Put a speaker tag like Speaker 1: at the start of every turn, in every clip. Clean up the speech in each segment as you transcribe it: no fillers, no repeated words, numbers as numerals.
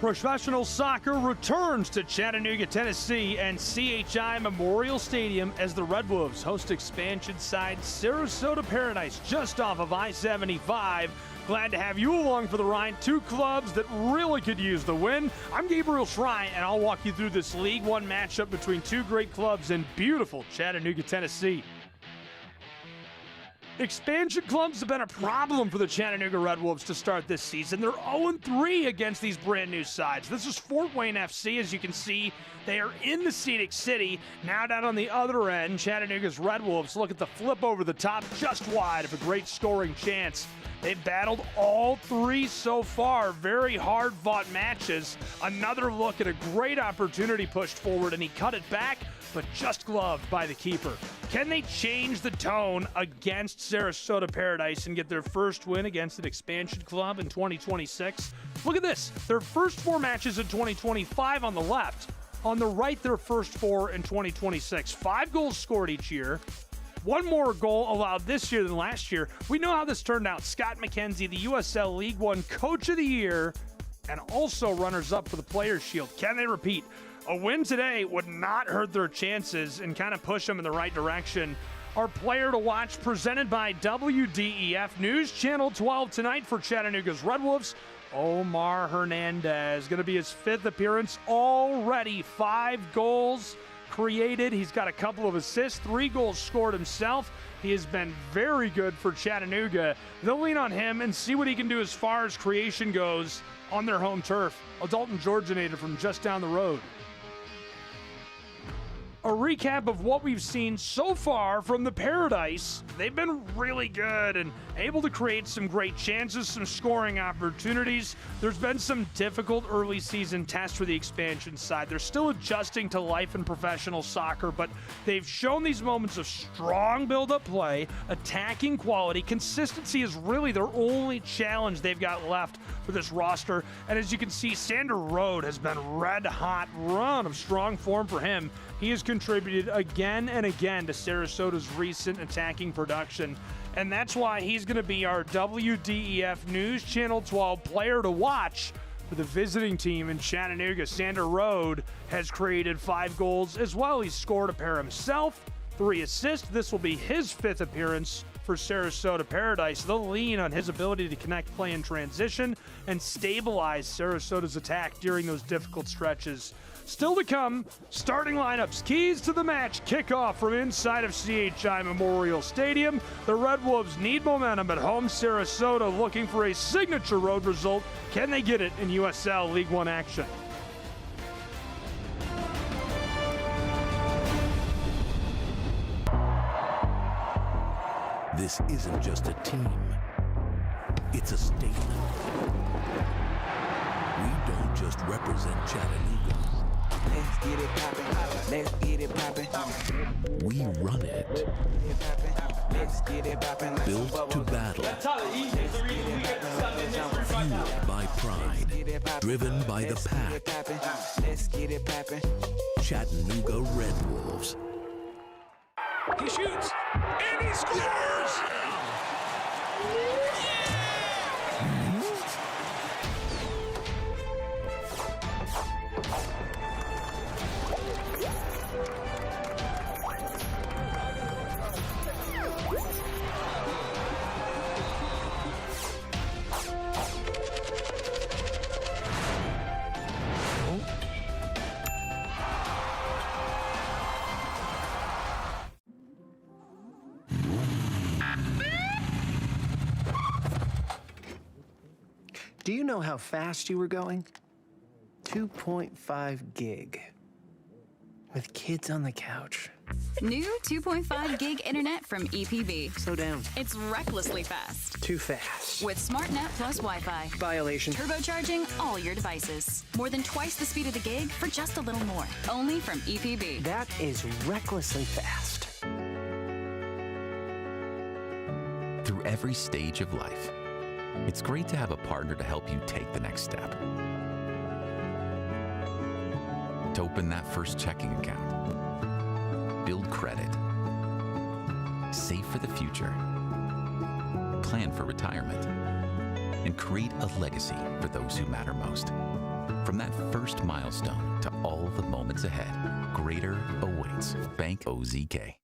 Speaker 1: Professional soccer returns to Chattanooga, Tennessee, and CHI Memorial Stadium as the Red Wolves host expansion side Sarasota Paradise just off of I-75. Glad to have you along for the ride. Two clubs that really could use the win. I'm Gabriel Schrei, and I'll walk you through this League One matchup between two great clubs in beautiful Chattanooga, Tennessee. Expansion clubs have been a problem for the Chattanooga Red Wolves to start this season. They're 0-3 against these brand new sides. This is Fort Wayne FC. As you can see, they are in the Scenic City. Now down on the other end, Chattanooga's Red Wolves look at the flip over the top just wide of a great scoring chance. They've battled all three so far. Very hard-fought matches. Another look at a great opportunity pushed forward, and he cut it back, but just gloved by the keeper. Can they change the tone against Sarasota Paradise and get their first win against an expansion club in 2026? Look at this. Their first four matches in 2025 on the left. On the right, their first four in 2026. 5 goals scored each year. One more goal allowed this year than last year. We know how this turned out. Scott McKenzie, the USL League One Coach of the Year, and also runners-up for the Players' Shield. Can they repeat? A win today would not hurt their chances and kind of push them in the right direction. Our player to watch presented by WDEF News Channel 12 tonight for Chattanooga's Red Wolves. Omar Hernandez, going to be his 5th appearance already. 5 goals created. He's got a couple of assists, 3 goals scored himself. He has been very good for Chattanooga. They'll lean on him and see what he can do as far as creation goes on their home turf. A Dalton Georgia native from just down the road. A recap of what we've seen so far from the Paradise. They've been really good and able to create some great chances, some scoring opportunities. There's been some difficult early season tests for the expansion side. They're still adjusting to life in professional soccer, but they've shown these moments of strong build-up play, attacking quality. Consistency is really their only challenge they've got left for this roster. And as you can see, Sander Rode has been red-hot run of strong form for him. He has contributed again and again to Sarasota's recent attacking production, and that's why he's going to be our WDEF News Channel 12 player to watch for the visiting team in Chattanooga. Sander Rode has created 5 goals as well. He's scored a pair himself, 3 assists. This will be his 5th appearance for Sarasota Paradise. They'll lean on his ability to connect play in transition and stabilize Sarasota's attack during those difficult stretches. Still to come, starting lineups, keys to the match, kickoff from inside of CHI Memorial Stadium. The Red Wolves need momentum at home. Sarasota looking for a signature road result. Can they get it in USL League One action?
Speaker 2: This isn't just a team, it's a statement. We don't just represent Chattanooga.
Speaker 3: Let's get it poppin', let's get it poppin'.
Speaker 2: We run it.
Speaker 3: Let's get it poppin'.
Speaker 2: Built to battle. Fueled by pride. Driven by the pack.
Speaker 3: Let's get it poppin'.
Speaker 2: Chattanooga Red Wolves.
Speaker 4: He shoots, and he scores!
Speaker 5: Do you know how fast you were going? 2.5 gig. With kids on the couch.
Speaker 6: New 2.5 gig internet from EPB.
Speaker 5: Slow down.
Speaker 6: It's recklessly fast.
Speaker 5: Too fast.
Speaker 6: With SmartNet plus Wi-Fi.
Speaker 5: Violation.
Speaker 6: Turbocharging all your devices. More than twice the speed of the gig for just a little more. Only from EPB.
Speaker 5: That is recklessly fast.
Speaker 7: Through every stage of life, it's great to have a partner to help you take the next step. To open that first checking account, build credit, save for the future, plan for retirement, and create a legacy for those who matter most. From that first milestone to all the moments ahead, greater awaits. Bank OZK.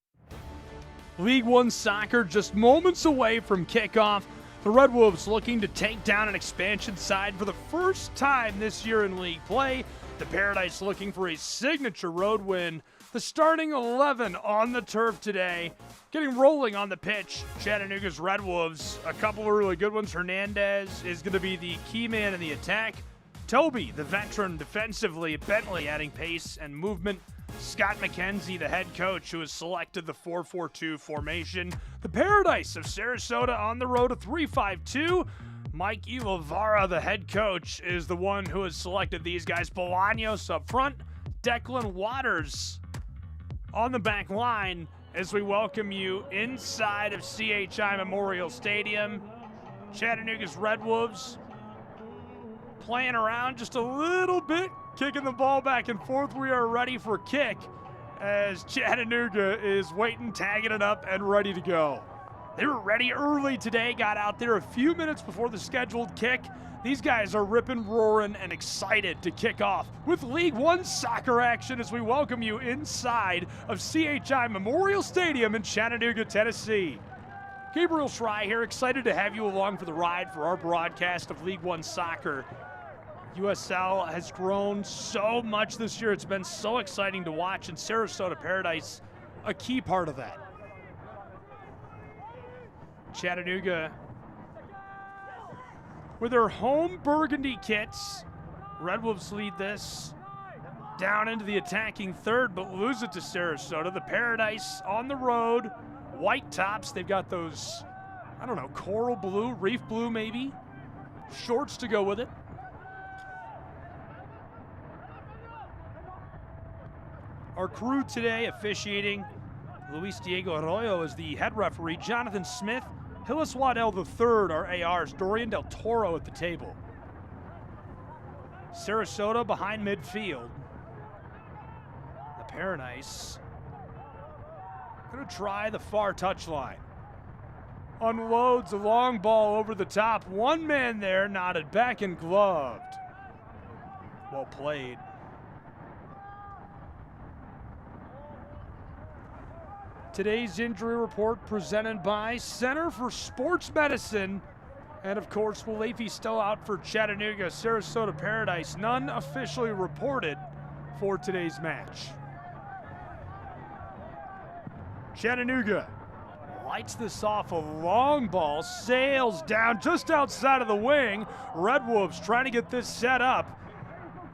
Speaker 1: League One soccer just moments away from kickoff. The Red Wolves looking to take down an expansion side for the first time this year in league play. The Paradise looking for a signature road win. The starting 11 on the turf today. Getting rolling on the pitch, Chattanooga's Red Wolves. A couple of really good ones. Hernandez is going to be the key man in the attack. Toby, the veteran defensively. Bentley adding pace and movement. Scott McKenzie, the head coach, who has selected the 4-4-2 formation. The Paradise of Sarasota on the road, a 3-5-2. Mike Ilovara, the head coach, is the one who has selected these guys. Bolaños up front. Declan Waters on the back line as we welcome you inside of CHI Memorial Stadium. Chattanooga's Red Wolves playing around just a little bit, kicking the ball back and forth. We are ready for kick as Chattanooga is waiting, tagging it up, and ready to go. They were ready early today, got out there a few minutes before the scheduled kick. These guys are ripping, roaring, and excited to kick off with League One soccer action as we welcome you inside of CHI Memorial Stadium in Chattanooga, Tennessee. Gabriel Schrei here, excited to have you along for the ride for our broadcast of League One soccer. USL has grown so much this year. It's been so exciting to watch, and Sarasota Paradise, a key part of that. Chattanooga with their home burgundy kits. Red Wolves lead this down into the attacking third, but lose it to Sarasota. The Paradise on the road, white tops. They've got those, I don't know, coral blue, reef blue maybe, shorts to go with it. Our crew today officiating, Luis Diego Arroyo is the head referee, Jonathan Smith, Hillis Waddell III are ARs, Dorian Del Toro at the table. Sarasota behind midfield. The Paradise gonna try the far touchline. Unloads a long ball over the top. One man there, nodded back and gloved. Well played. Today's injury report presented by Center for Sports Medicine. And of course, Walefi still out for Chattanooga. Sarasota Paradise, none officially reported for today's match. Chattanooga lights this off, a long ball, sails down just outside of the wing. Red Wolves trying to get this set up.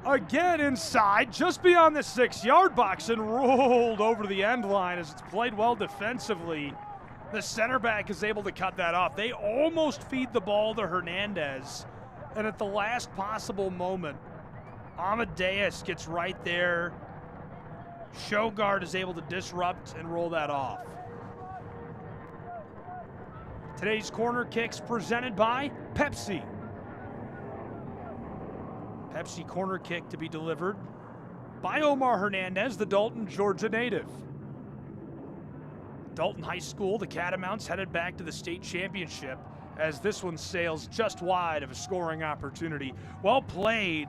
Speaker 1: Again inside, just beyond the 6-yard box, and rolled over the end line as it's played well defensively. The center back is able to cut that off. They almost feed the ball to Hernandez, and at the last possible moment, Amadeus gets right there. Shogard is able to disrupt and roll that off. Today's corner kicks presented by Pepsi. Pepsi corner kick to be delivered by Omar Hernandez, the Dalton, Georgia native. Dalton High School, the Catamounts headed back to the state championship as this one sails just wide of a scoring opportunity. Well played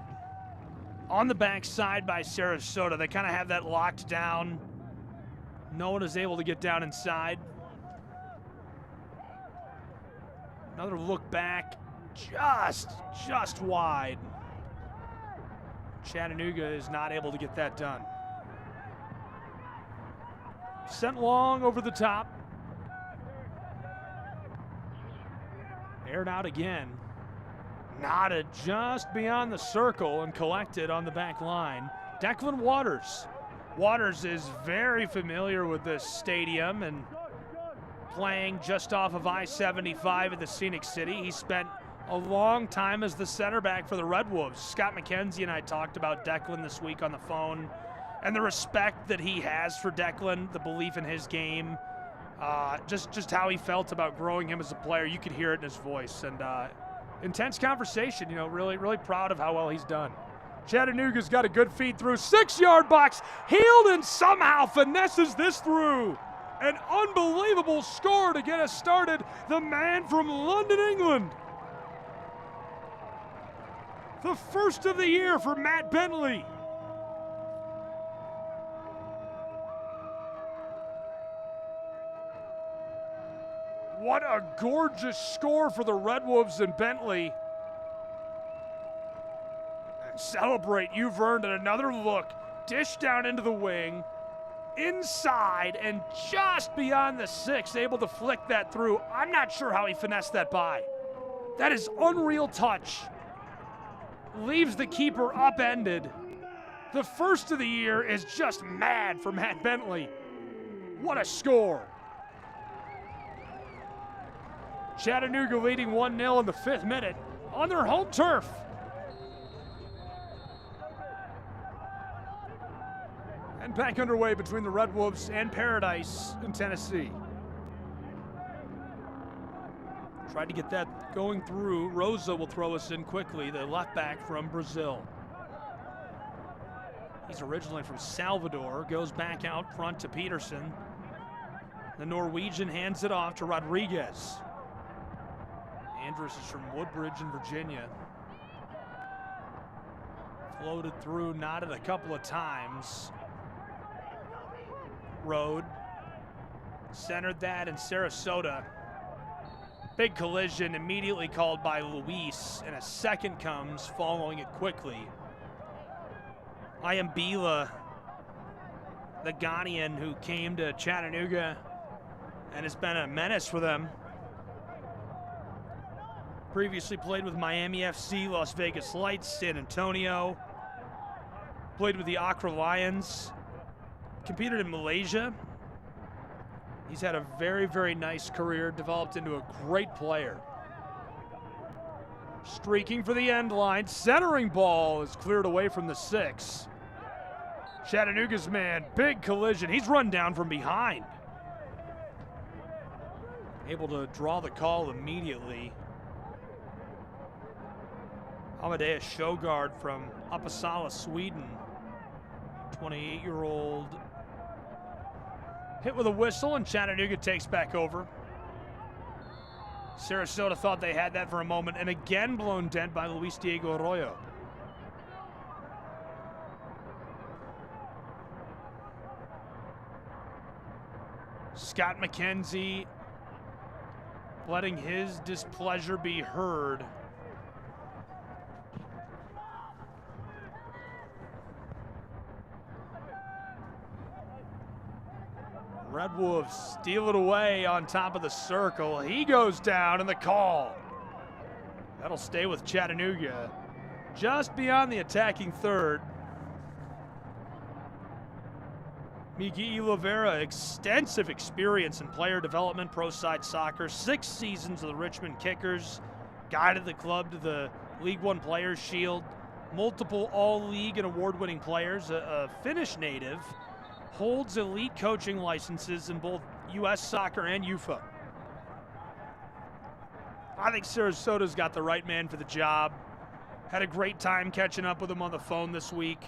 Speaker 1: on the backside by Sarasota. They kind of have that locked down. No one is able to get down inside. Another look back, just wide. Chattanooga is not able to get that done. Sent long over the top. Aired out again. Knotted just beyond the circle and collected on the back line. Declan Waters. Waters is very familiar with this stadium and playing just off of I-75 in the Scenic City. He spent a long time as the center back for the Red Wolves. Scott McKenzie and I talked about Declan this week on the phone and the respect that he has for Declan, the belief in his game, just how he felt about growing him as a player. You could hear it in his voice, and intense conversation, you know, really proud of how well he's done. Chattanooga's got a good feed through, 6-yard box, healed and somehow finesses this through. An unbelievable score to get us started. The man from London, England. The first of the year for Matt Bentley. What a gorgeous score for the Red Wolves and Bentley. And celebrate, you've earned it. Another look, dish down into the wing, inside, and just beyond the 6, able to flick that through. I'm not sure how he finessed that by. That is unreal touch. Leaves the keeper upended. The first of the year is just mad for Matt Bentley. What a score. Chattanooga leading 1-0 in the 5th minute on their home turf. And back underway between the Red Wolves and Paradise in Tennessee. Tried to get that going through. Rosa will throw us in quickly, the left back from Brazil. He's originally from Salvador, goes back out front to Peterson. The Norwegian hands it off to Rodriguez. Andrus is from Woodbridge in Virginia. Floated through, nodded a couple of times. Road centered that in Sarasota. Big collision immediately called by Luis, and a second comes following it quickly. Iambila, the Ghanaian who came to Chattanooga and has been a menace for them. Previously played with Miami FC, Las Vegas Lights, San Antonio. Played with the Accra Lions. Competed in Malaysia. He's had a very, very nice career, developed into a great player. Streaking for the end line, centering ball is cleared away from the 6. Chattanooga's man, big collision. He's run down from behind. Able to draw the call immediately. Amadeus Sjogard from Uppsala, Sweden. 28-year-old. Hit with a whistle, and Chattanooga takes back over. Sarasota thought they had that for a moment, and again blown dead by Luis Diego Arroyo. Scott McKenzie letting his displeasure be heard. Red Wolves steal it away on top of the circle. He goes down in the call. That'll stay with Chattanooga. Just beyond the attacking third. Miguel Oliveira, extensive experience in player development, pro side soccer, 6 seasons of the Richmond Kickers, guided the club to the League One Players Shield, multiple all-league and award-winning players, a Finnish native, holds elite coaching licenses in both U.S. soccer and UFA. I think Sarasota's got the right man for the job. Had a great time catching up with him on the phone this week.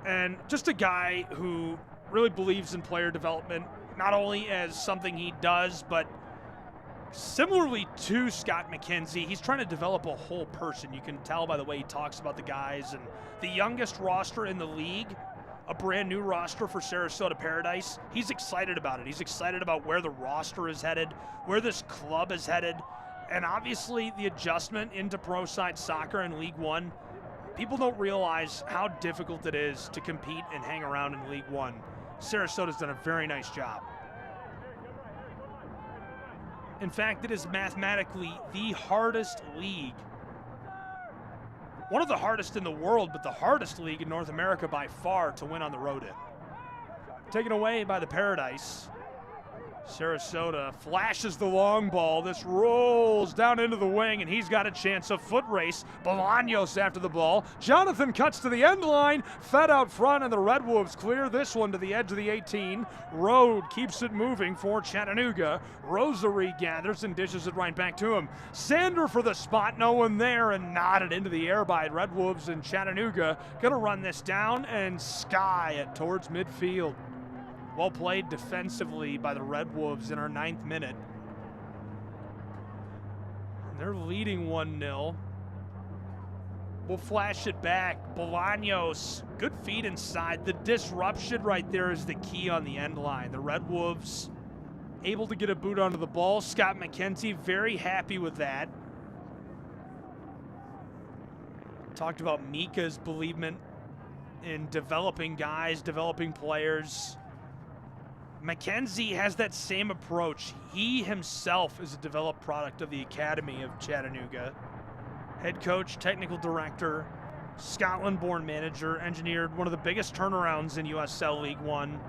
Speaker 1: And just a guy who really believes in player development, not only as something he does, but similarly to Scott McKenzie, he's trying to develop a whole person. You can tell by the way he talks about the guys. And the youngest roster in the league, a brand new roster for Sarasota Paradise. He's excited about it. He's excited about where the roster is headed, where this club is headed, and obviously the adjustment into pro side soccer and League One. People don't realize how difficult it is to compete and hang around in League One. Sarasota's done a very nice job. In fact, it is mathematically the hardest league. One of the hardest in the world, but the hardest league in North America by far to win on the road in. Taken away by the Paradise. Sarasota flashes the long ball. This rolls down into the wing, and he's got a chance. A foot race. Bolaños after the ball. Jonathan cuts to the end line. Fed out front, and the Red Wolves clear this one to the edge of the 18. Road keeps it moving for Chattanooga. Rosary gathers and dishes it right back to him. Sander for the spot. No one there, and nodded into the air by Red Wolves and Chattanooga. Gonna run this down and sky it towards midfield. Well played defensively by the Red Wolves in our 9th minute. And they're leading 1-0. We'll flash it back. Bolaños, good feed inside. The disruption right there is the key on the end line. The Red Wolves able to get a boot onto the ball. Scott McKenzie very happy with that. Talked about Mika's believement in developing guys, developing players. McKenzie has that same approach. He himself is a developed product of the Academy of Chattanooga. Head coach, technical director, Scotland-born manager, engineered one of the biggest turnarounds in USL League One,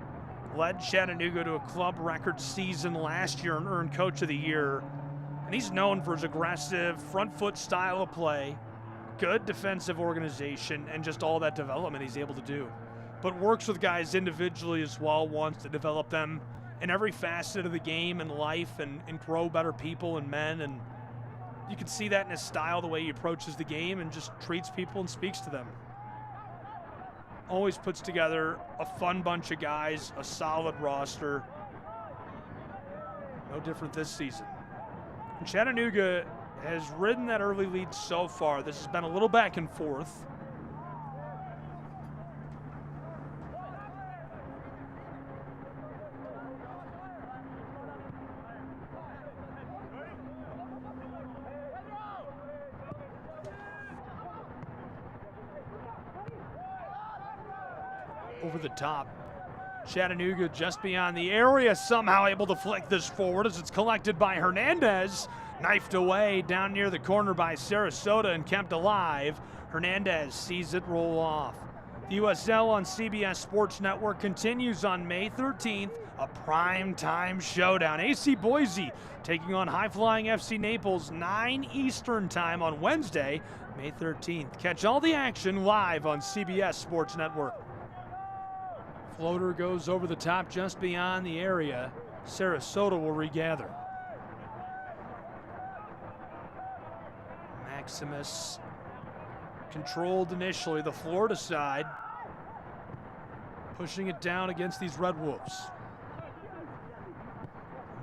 Speaker 1: led Chattanooga to a club record season last year and earned Coach of the Year. And he's known for his aggressive, front foot style of play, good defensive organization, and just all that development he's able to do. But works with guys individually as well, wants to develop them in every facet of the game and life and grow better people and men. And you can see that in his style, the way he approaches the game and just treats people and speaks to them. Always puts together a fun bunch of guys, a solid roster. No different this season. And Chattanooga has ridden that early lead so far. This has been a little back and forth. Over the top. Chattanooga just beyond the area, somehow able to flick this forward as it's collected by Hernandez. Knifed away down near the corner by Sarasota and kept alive. Hernandez sees it roll off. The USL on CBS Sports Network continues on May 13th, a prime-time showdown. AC Boise taking on high-flying FC Naples, 9 Eastern time on Wednesday, May 13th. Catch all the action live on CBS Sports Network. Floater goes over the top just beyond the area. Sarasota will regather. Maximus controlled initially, the Florida side, pushing it down against these Red Wolves.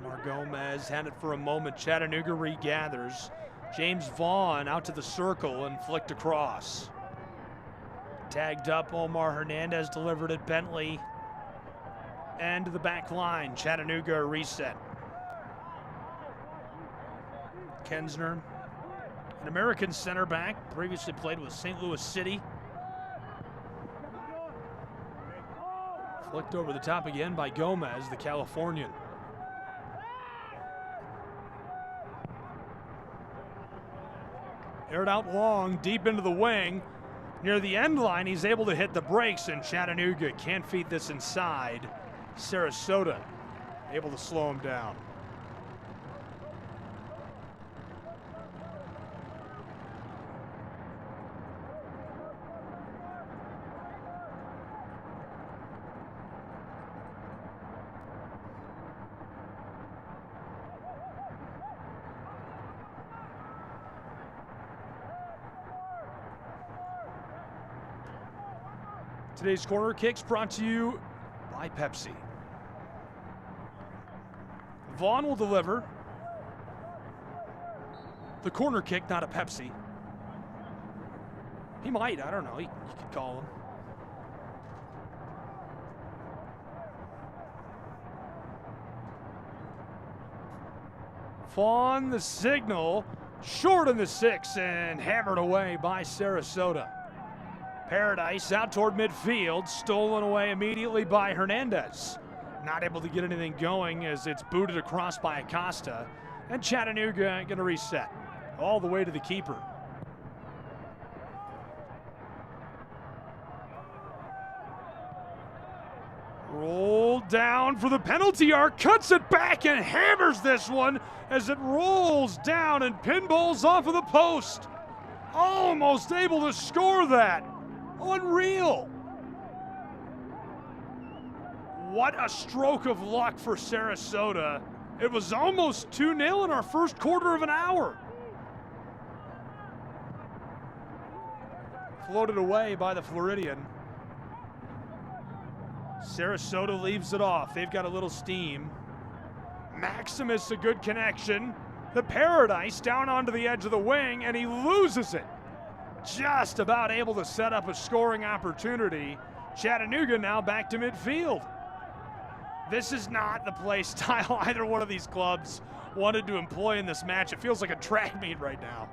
Speaker 1: Omar Gomez had it for a moment. Chattanooga regathers. James Vaughn out to the circle and flicked across. Tagged up, Omar Hernandez delivered it. Bentley and to the back line. Chattanooga reset. Kensner, an American center back, previously played with St. Louis City. Flicked over the top again by Gomez, the Californian. Aired out long, deep into the wing. Near the end line, he's able to hit the brakes, and Chattanooga can't feed this inside. Sarasota able to slow him down. Today's corner kicks brought to you by Pepsi. Vaughn will deliver. The corner kick, not a Pepsi. He might, I don't know, you could call him. Vaughn, the signal, short in the 6 and hammered away by Sarasota. Paradise out toward midfield, stolen away immediately by Hernandez. Not able to get anything going as it's booted across by Acosta. And Chattanooga going to reset all the way to the keeper. Rolled down for the penalty arc, cuts it back and hammers this one as it rolls down and pinballs off of the post. Almost able to score that. Unreal. What a stroke of luck for Sarasota. It was almost 2-0 in our first quarter of an hour. Floated away by the Floridian. Sarasota leaves it off. They've got a little steam. Maximus, a good connection. The Paradise down onto the edge of the wing, and he loses it. just about able to set up a scoring opportunity. Chattanooga now back to midfield. This is not the play style either one of these clubs wanted to employ in this match. It feels like a track meet right now.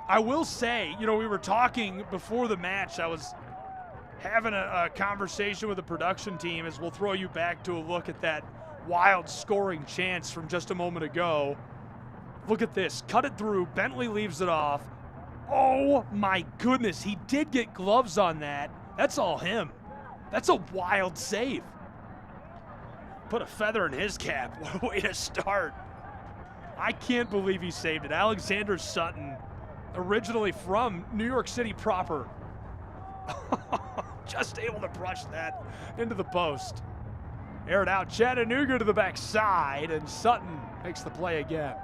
Speaker 1: I will say, you know, we were talking before the match. I was having a conversation with the production team as we'll throw you back to a look at that wild scoring chance from just a moment ago. Look at this. Cut it through. Bentley leaves it off. Oh, my goodness. He did get gloves on that. That's all him. That's a wild save. Put a feather in his cap. What a way to start. I can't believe he saved it. Alexander Sutton, originally from New York City proper. Just able to brush that into the post. Air it out. Chattanooga to the backside, and Sutton makes the play again.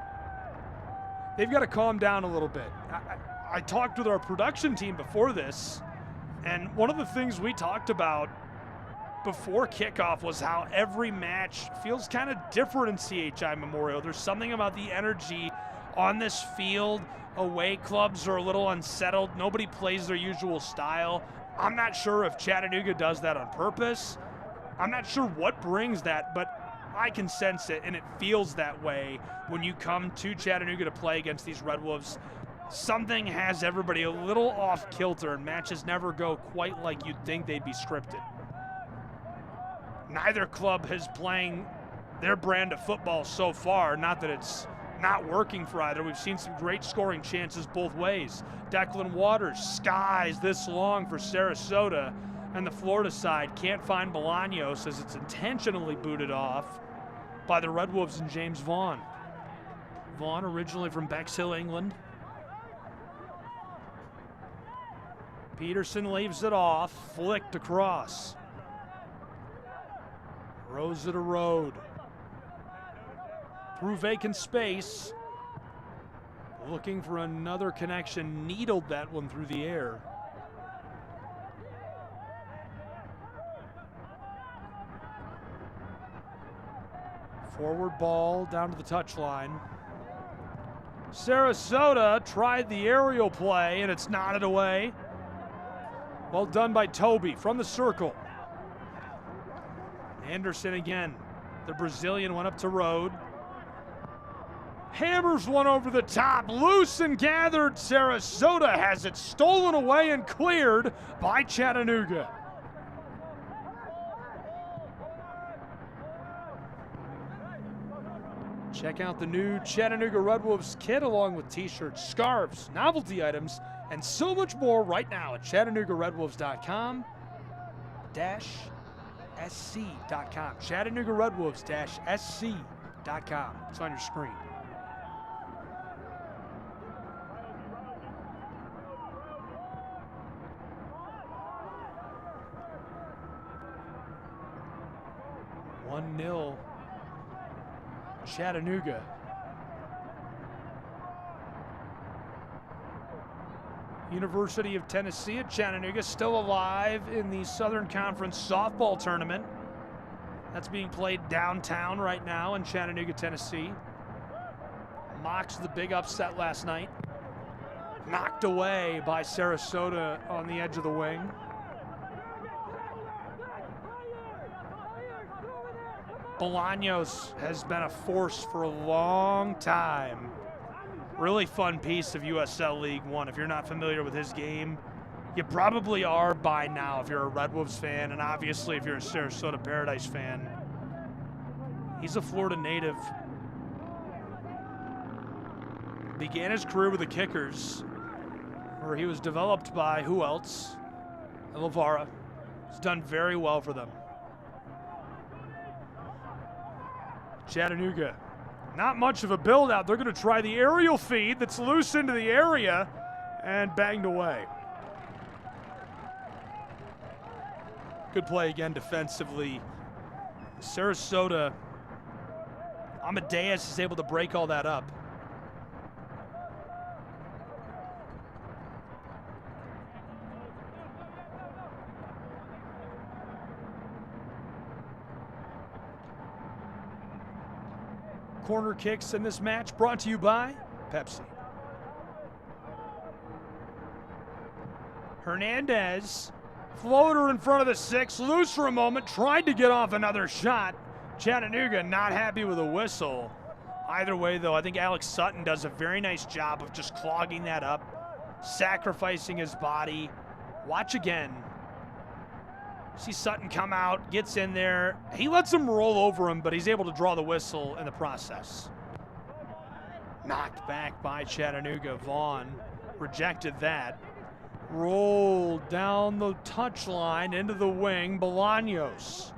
Speaker 1: They've got to calm down a little bit. I talked with our production team before this, and one of the things we talked about before kickoff was how every match feels kind of different in CHI Memorial. There's something about the energy on this field. Away clubs are a little unsettled. Nobody plays their usual style. I'm not sure if Chattanooga does that on purpose. I'm not sure what brings that, but I can sense it, and it feels that way when you come to Chattanooga to play against these Red Wolves. Something has everybody a little off kilter, and matches never go quite like you'd think they'd be scripted. Neither club is playing their brand of football so far, not that it's not working for either. We've seen some great scoring chances both ways. Declan Waters skies this long for Sarasota, and the Florida side can't find Bolaños as it's intentionally booted off by the Red Wolves and James Vaughn. Vaughn originally from Bexhill, England. Peterson leaves it off, flicked across. Rosetta Road. Through vacant space. Looking for another connection, needled that one through the air. Forward ball down to the touchline. Sarasota tried the aerial play, and it's knotted away. Well done by Toby from the circle. Anderson again. The Brazilian went up to Road. Hammers one over the top. Loose and gathered. Sarasota has it stolen away and cleared by Chattanooga. Check out the new Chattanooga Red Wolves kit along with t-shirts, scarves, novelty items, and so much more right now at ChattanoogaRedWolves.com-SC.com. ChattanoogaRedWolves-SC.com. It's on your screen. (1-0) Chattanooga. University of Tennessee at Chattanooga still alive in the Southern Conference softball tournament. That's being played downtown right now in Chattanooga, Tennessee. Mox the big upset last night. Knocked away by Sarasota on the edge of the wing. Bolaños has been a force for a long time. Really fun piece of USL League One. If you're not familiar with his game, you probably are by now if you're a Red Wolves fan, and obviously if you're a Sarasota Paradise fan. He's a Florida native. Began his career with the Kickers, where he was developed by who else? Elvara. He's done very well for them. Chattanooga, not much of a build out. They're going to try the aerial feed that's loose into the area and banged away. Good play again defensively. Sarasota, Amadeus is able to break all that up. Corner kicks in this match brought to you by Pepsi. Hernandez, floater in front of the 6, loose for a moment, tried to get off another shot. Chattanooga not happy with a whistle. Either way, though, I think Alex Sutton does a very nice job of just clogging that up, sacrificing his body. Watch again. See Sutton come out, gets in there. He lets him roll over him, but he's able to draw the whistle in the process. Knocked back by Chattanooga. Vaughn rejected that. Rolled down the touchline into the wing. Bolaños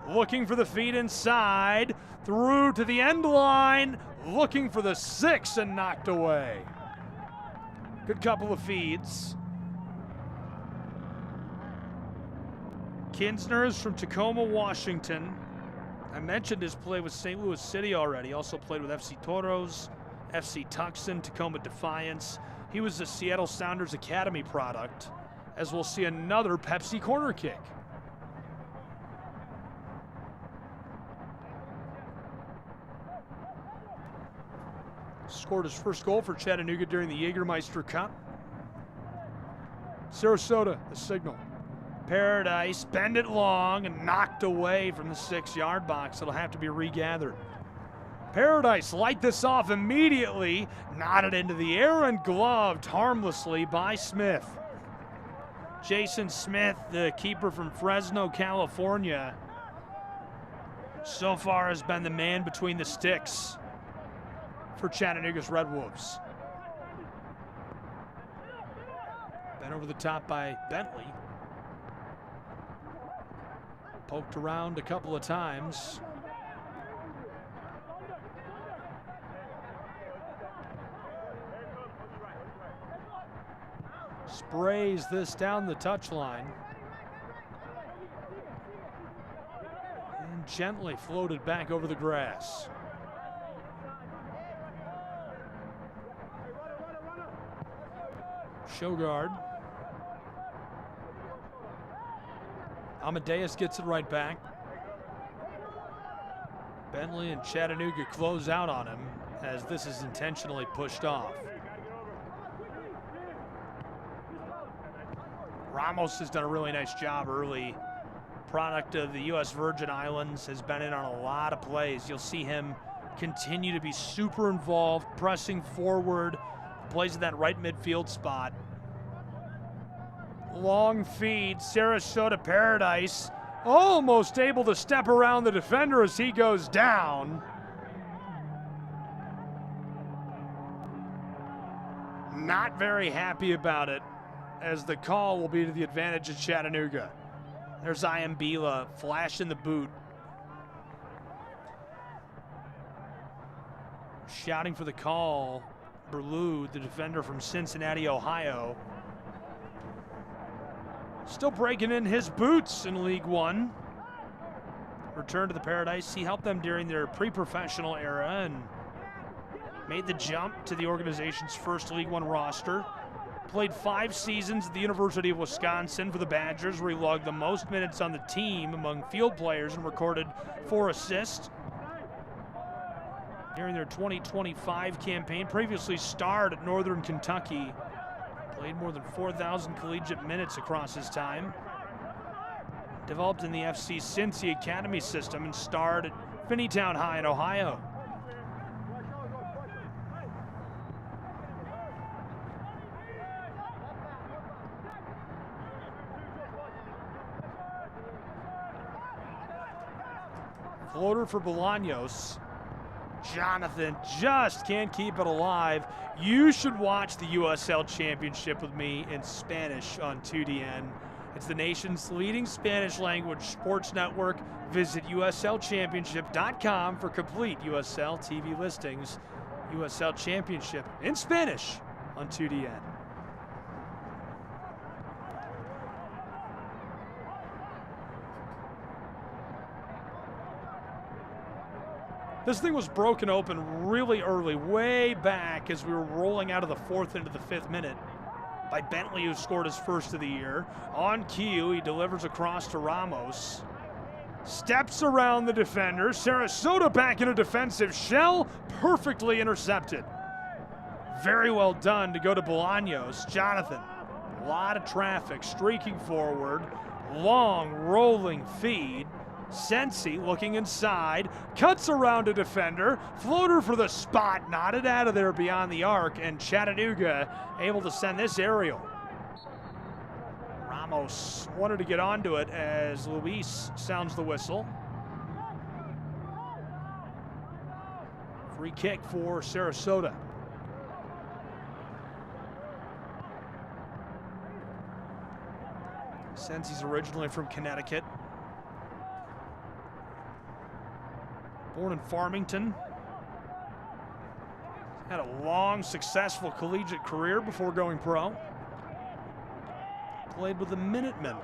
Speaker 1: looking for the feed inside. Through to the end line. Looking for the 6 and knocked away. Good couple of feeds. Kinsner is from Tacoma, Washington. I mentioned his play with St. Louis City already. Also played with FC Toros, FC Tucson, Tacoma Defiance. He was a Seattle Sounders Academy product, as we'll see another Pepsi corner kick. Scored his first goal for Chattanooga during the Jägermeister Cup. Sarasota, the signal. Paradise, bend it long and knocked away from the 6-yard box. It'll have to be regathered. Paradise light this off immediately, nodded into the air and gloved harmlessly by Smith. Jason Smith, the keeper from Fresno, California, so far has been the man between the sticks for Chattanooga's Red Wolves. Bent over the top by Bentley. Poked around a couple of times. Sprays this down the touchline. And gently floated back over the grass. Shogard. Amadeus gets it right back. Bentley and Chattanooga close out on him as this is intentionally pushed off. Ramos has done a really nice job early. Product of the U.S. Virgin Islands, has been in on a lot of plays. You'll see him continue to be super involved, pressing forward, plays in that right midfield spot. Long feed, Sarasota Paradise almost able to step around the defender as he goes down. Not very happy about it, as the call will be to the advantage of Chattanooga. There's Iambila, flash in the boot. Shouting for the call, Berlou, the defender from Cincinnati, Ohio. Still breaking in his boots in League One. Return to the Paradise. He helped them during their pre-professional era and made the jump to the organization's first League One roster. Played 5 seasons at the University of Wisconsin for the Badgers, where he logged the most minutes on the team among field players and recorded 4 assists. During their 2025 campaign, previously starred at Northern Kentucky. Played more than 4,000 collegiate minutes across his time. Developed in the FC Cincy Academy system and starred at Finneytown High in Ohio. Floater for Bolaños. Jonathan just can't keep it alive. You should watch the USL Championship with me in Spanish on 2DN. It's the nation's leading Spanish language sports network. Visit uslchampionship.com for complete USL TV listings. USL Championship in Spanish on 2DN. This thing was broken open really early, way back as we were rolling out of the 4th into the 5th minute by Bentley, who scored his first of the year. On cue, he delivers across to Ramos. Steps around the defender. Sarasota back in a defensive shell, perfectly intercepted. Very well done to go to Bolaños. Jonathan A lot of traffic streaking forward. Long rolling feed. Sensi looking inside, cuts around a defender, floater for the spot, knotted out of there beyond the arc, and Chattanooga able to send this aerial. Ramos wanted to get onto it as Luis sounds the whistle. Free kick for Sarasota. Sensi's originally from Connecticut. Born in Farmington. Had a long, successful collegiate career before going pro. Played with the Minutemen.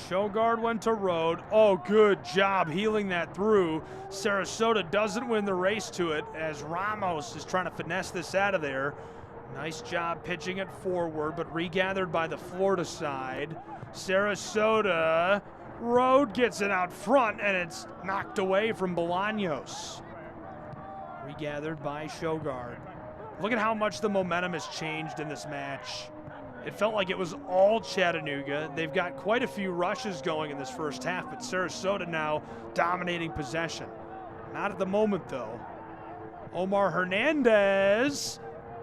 Speaker 1: Shogard went to Road. Oh, good job healing that through. Sarasota doesn't win the race to it as Ramos is trying to finesse this out of there. Nice job pitching it forward, but regathered by the Florida side. Sarasota, Road gets it out front, and it's knocked away from Bolaños. Regathered by Shogard. Look at how much the momentum has changed in this match. It felt like it was all Chattanooga. They've got quite a few rushes going in this first half, but Sarasota now dominating possession. Not at the moment, though. Omar Hernandez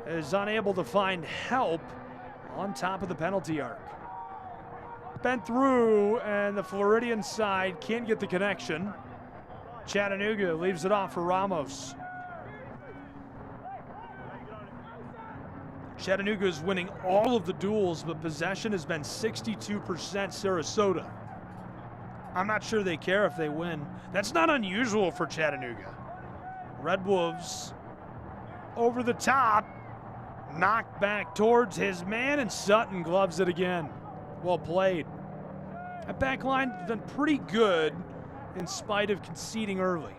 Speaker 1: is unable to find help on top of the penalty arc. Bent through, and the Floridian side can't get the connection. Chattanooga leaves it off for Ramos. Chattanooga is winning all of the duels, but possession has been 62% Sarasota. I'm not sure they care if they win. That's not unusual for Chattanooga. Red Wolves over the top. Knocked back towards his man, and Sutton gloves it again. Well played. That back line has been pretty good in spite of conceding early.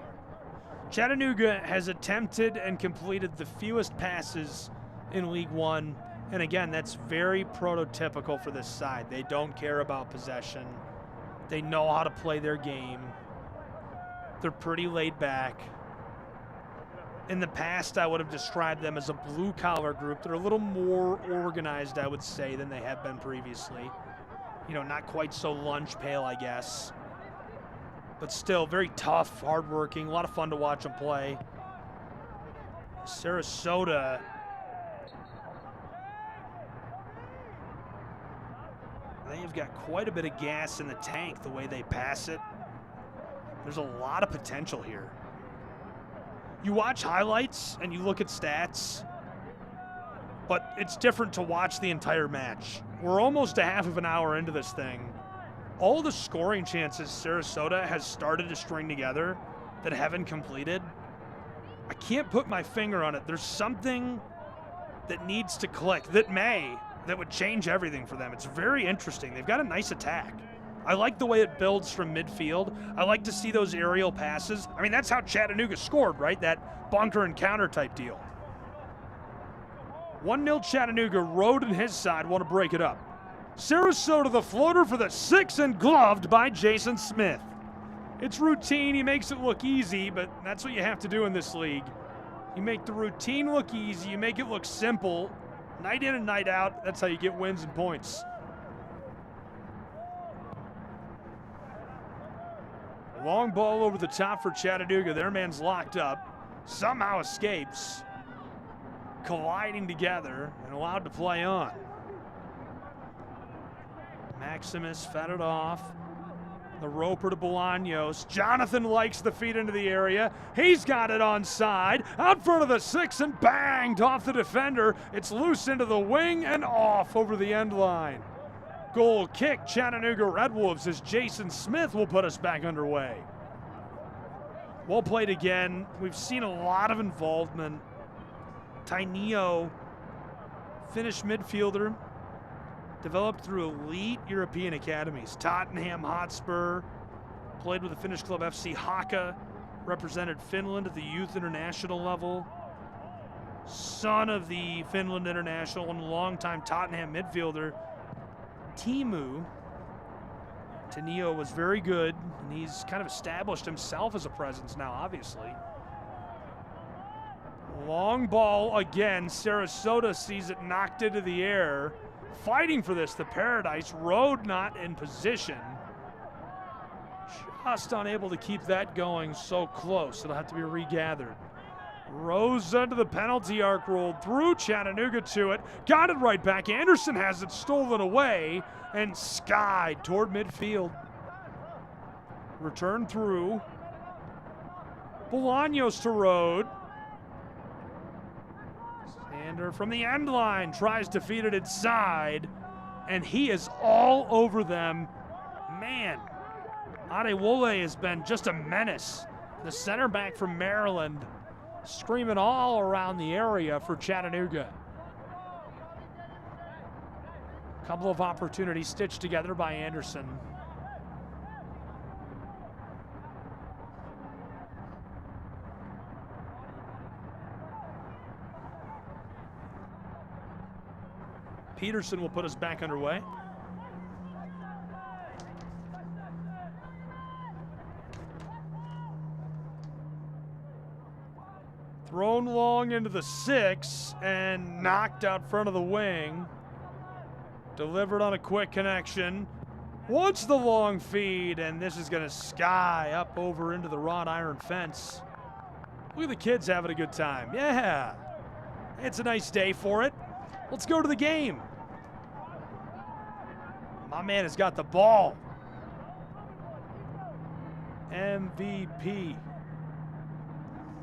Speaker 1: Chattanooga has attempted and completed the fewest passes in League One, and again, that's very prototypical for this side. They don't care about possession. They know how to play their game. They're pretty laid back. In the past, I would have described them as a blue-collar group. They're a little more organized, I would say, than they have been previously. You know, not quite so lunch pail, I guess. But still, very tough, hardworking, a lot of fun to watch them play. Sarasota. They've got quite a bit of gas in the tank the way they pass it. There's a lot of potential here. You watch highlights and you look at stats, but it's different to watch the entire match. We're almost a half of an hour into this thing. All the scoring chances Sarasota has started to string together that haven't completed, I can't put my finger on it. There's something that needs to click, that would change everything for them. It's very interesting. They've got a nice attack. I like the way it builds from midfield. I like to see those aerial passes. I mean, that's how Chattanooga scored, right? That bunker and counter type deal. 1-0 Chattanooga. Road and his side want to break it up. Sarasota, the floater for the 6, and gloved by Jason Smith. It's routine. He makes it look easy, but that's what you have to do in this league. You make the routine look easy. You make it look simple. Night in and night out, that's how you get wins and points. Long ball over the top for Chattanooga. Their man's locked up. Somehow escapes. Colliding together and allowed to play on. Maximus fed it off. The roper to Bolaños. Jonathan likes the feed into the area. He's got it onside. Out front of the 6 and banged off the defender. It's loose into the wing and off over the end line. Goal kick, Chattanooga Red Wolves, as Jason Smith will put us back underway. Well played again. We've seen a lot of involvement. Tainio, Finnish midfielder, developed through elite European academies. Tottenham Hotspur, played with the Finnish club FC Haka, represented Finland at the youth international level. Son of the Finland international and longtime Tottenham midfielder, Timu, Tenio was very good, and he's kind of established himself as a presence now, obviously. Long ball again. Sarasota sees it knocked into the air. Fighting for this, the Paradise. Road not in position. Just unable to keep that going so close. It'll have to be regathered. Rose under the penalty arc, rolled through. Chattanooga to it. Got it right back. Anderson has it stolen away and skied toward midfield. Return through. Bolaños to Road. Sander from the end line tries to feed it inside, and he is all over them. Man, Adewole has been just a menace. The center back from Maryland screaming all around the area for Chattanooga. Couple of opportunities stitched together by Anderson. Peterson will put us back underway. Thrown long into the 6 and knocked out front of the wing. Delivered on a quick connection. Wants the long feed, and this is going to sky up over into the wrought iron fence. Look at the kids having a good time. Yeah, it's a nice day for it. Let's go to the game. My man has got the ball. MVP.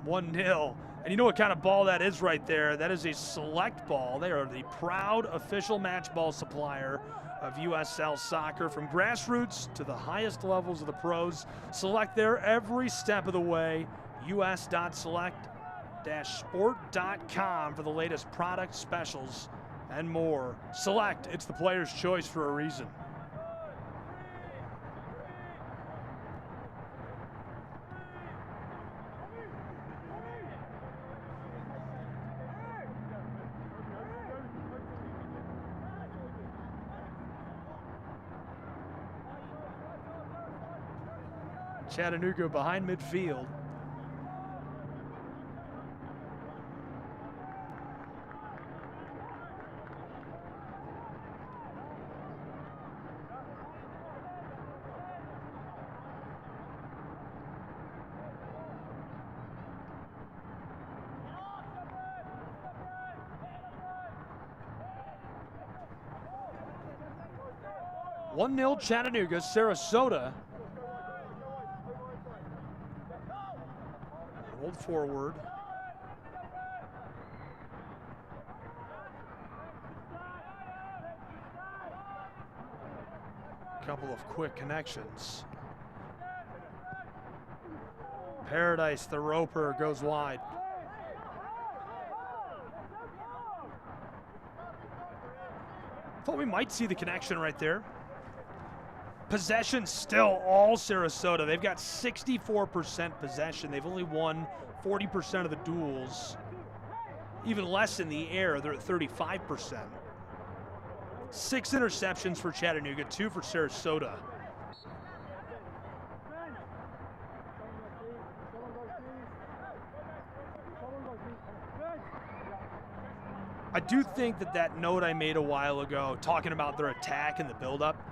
Speaker 1: 1-0. And you know what kind of ball that is right there? That is a select ball. They are the proud official match ball supplier of USL Soccer. From grassroots to the highest levels of the pros. Select there every step of the way. us.select-sport.com for the latest product specials and more. Select, it's the player's choice for a reason. Chattanooga behind midfield. (1-0) Chattanooga. Sarasota rolled forward. Couple of quick connections. Paradise, the roper, goes wide. Thought we might see the connection right there. Possession still all Sarasota. They've got 64% possession. They've only won 40% of the duels. Even less in the air, they're at 35%. 6 interceptions for Chattanooga, 2 for Sarasota. I do think that note I made a while ago, talking about their attack and the buildup,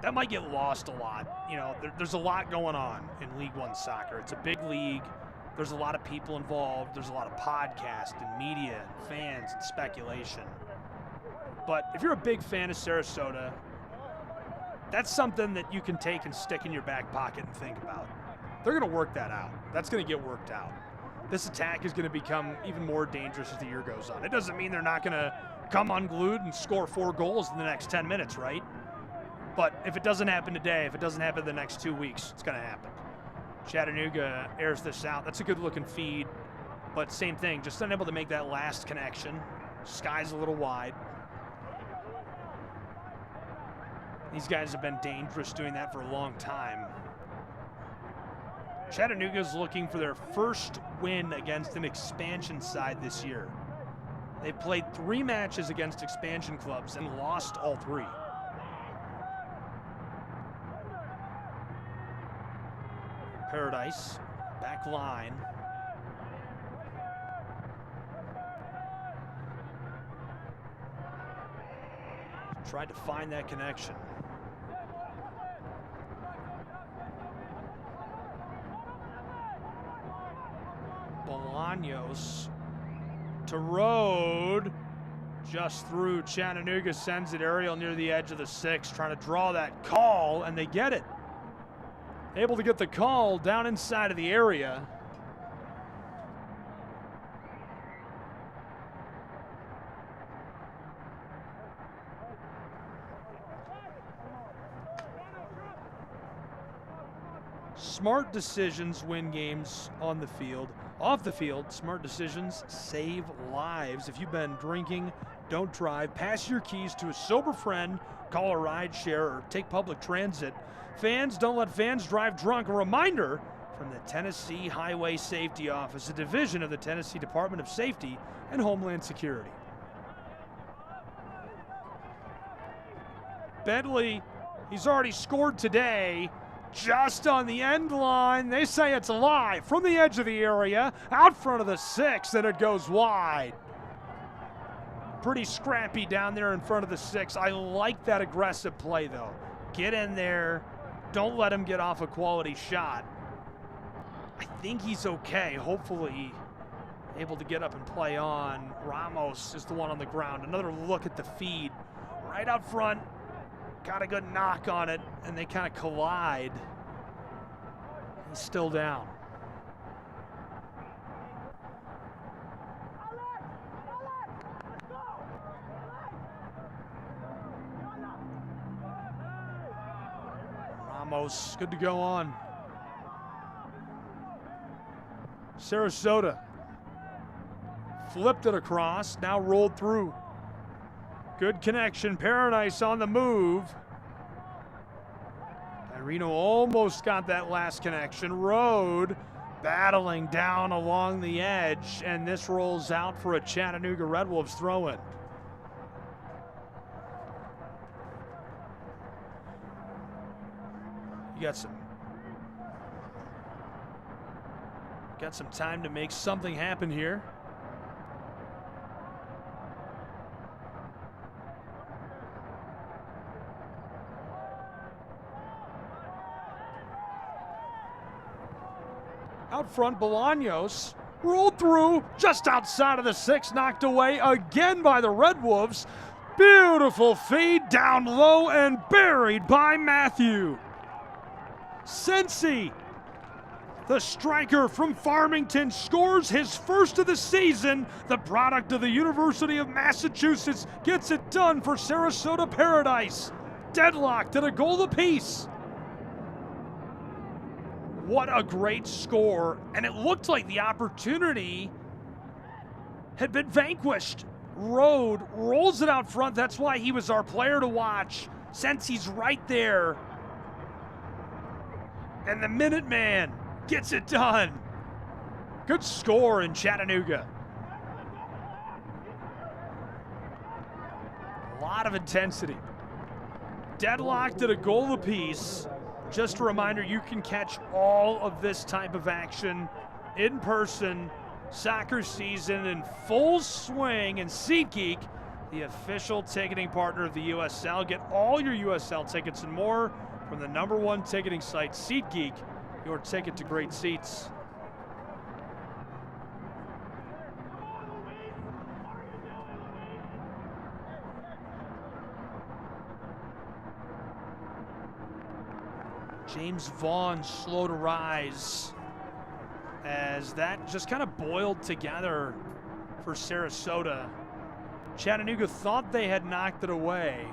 Speaker 1: that might get lost a lot. You know, there's a lot going on in League One soccer. It's a big league. There's a lot of people involved. There's a lot of podcasts and media and fans and speculation. But if you're a big fan of Sarasota, that's something that you can take and stick in your back pocket and think about. They're going to work that out. That's going to get worked out. This attack is going to become even more dangerous as the year goes on. It doesn't mean they're not going to come unglued and score 4 goals in the next 10 minutes, right? But if it doesn't happen today, if it doesn't happen the next 2 weeks, it's going to happen. Chattanooga airs this out. That's a good-looking feed. But same thing, just unable to make that last connection. Sky's a little wide. These guys have been dangerous doing that for a long time. Chattanooga's looking for their first win against an expansion side this year. They've played 3 matches against expansion clubs and lost all 3. Paradise, back line. Tried to find that connection. Bolaños to Road. Just through. Chattanooga sends it aerial near the edge of the 6, trying to draw that call, and they get it. Able to get the call down inside of the area. Smart decisions win games on the field. Off the field, smart decisions save lives. If you've been drinking, don't drive. Pass your keys to a sober friend, call a ride share, or take public transit. Fans, don't let fans drive drunk. A reminder from the Tennessee Highway Safety Office, a division of the Tennessee Department of Safety and Homeland Security. Bentley, he's already scored today. Just on the end line. They say it's live from the edge of the area, out front of the 6, and it goes wide. Pretty scrappy down there in front of the 6. I like that aggressive play, though. Get in there. Don't let him get off a quality shot. I think he's okay. Hopefully able to get up and play on. Ramos is the one on the ground. Another look at the feed. Right out front. Got a good knock on it, and they kind of collide. He's still down. Ramos, good to go on. Sarasota flipped it across, now rolled through. Good connection, Paradise on the move. Reno almost got that last connection. Road battling down along the edge, and this rolls out for a Chattanooga Red Wolves throw-in. You got some time to make something happen here. Out front, Bolaños rolled through just outside of the 6, knocked away again by the Red Wolves. Beautiful feed down low and buried by Matthew. Sensi, the striker from Farmington, scores his first of the season. The product of the University of Massachusetts gets it done for Sarasota Paradise. Deadlocked at a goal apiece. What a great score, and it looked like the opportunity had been vanquished. Road rolls it out front. That's why he was our player to watch, since he's right there. And the Minuteman gets it done. Good score in Chattanooga. A lot of intensity. Deadlocked at a goal apiece. Just a reminder, you can catch all of this type of action in person. Soccer season in full swing, and SeatGeek, the official ticketing partner of the USL. Get all your USL tickets and more from the #1 ticketing site, SeatGeek, your ticket to great seats. James Vaughn slow to rise as that just kind of boiled together for Sarasota. Chattanooga thought they had knocked it away.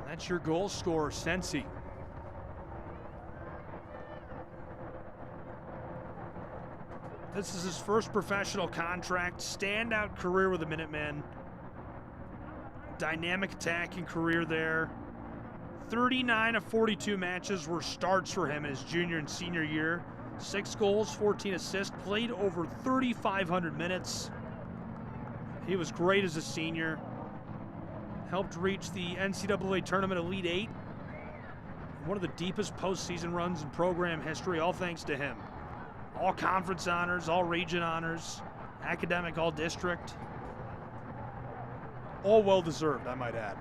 Speaker 1: That's your goal scorer, Sensi. This is his first professional contract, standout career with the Minutemen. Dynamic attacking career there. 39 of 42 matches were starts for him in his junior and senior year. 6 goals, 14 assists, played over 3,500 minutes. He was great as a senior. Helped reach the NCAA Tournament Elite 8 One of the deepest postseason runs in program history, all thanks to him. All conference honors, all region honors, academic all district. All well deserved, I might add.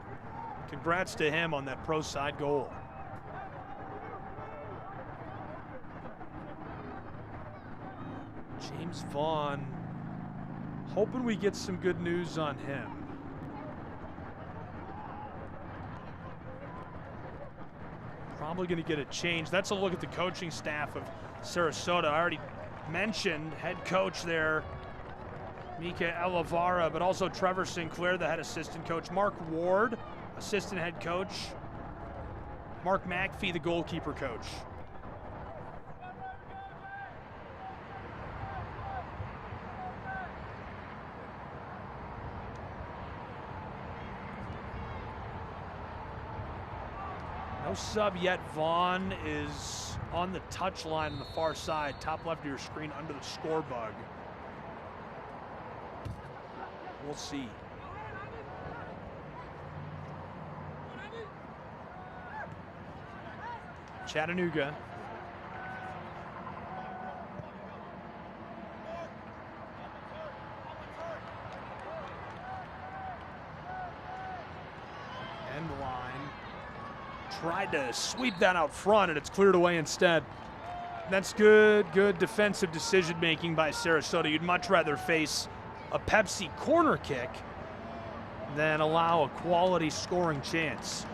Speaker 1: Congrats to him on that pro side goal. James Vaughn, hoping we get some good news on him. Probably going to get a change. That's a look at the coaching staff of Sarasota. I already mentioned head coach there, Mika Elavara, but also Trevor Sinclair, the head assistant coach. Mark Ward, assistant head coach. Mark McPhee, the goalkeeper coach. No sub yet. Vaughn is on the touch line on the far side, top left of your screen under the score bug. We'll see. Chattanooga. End line. Tried to sweep that out front, and it's cleared away instead. That's good defensive decision making by Sarasota. You'd much rather face a Pepsi corner kick than allow a quality scoring chance.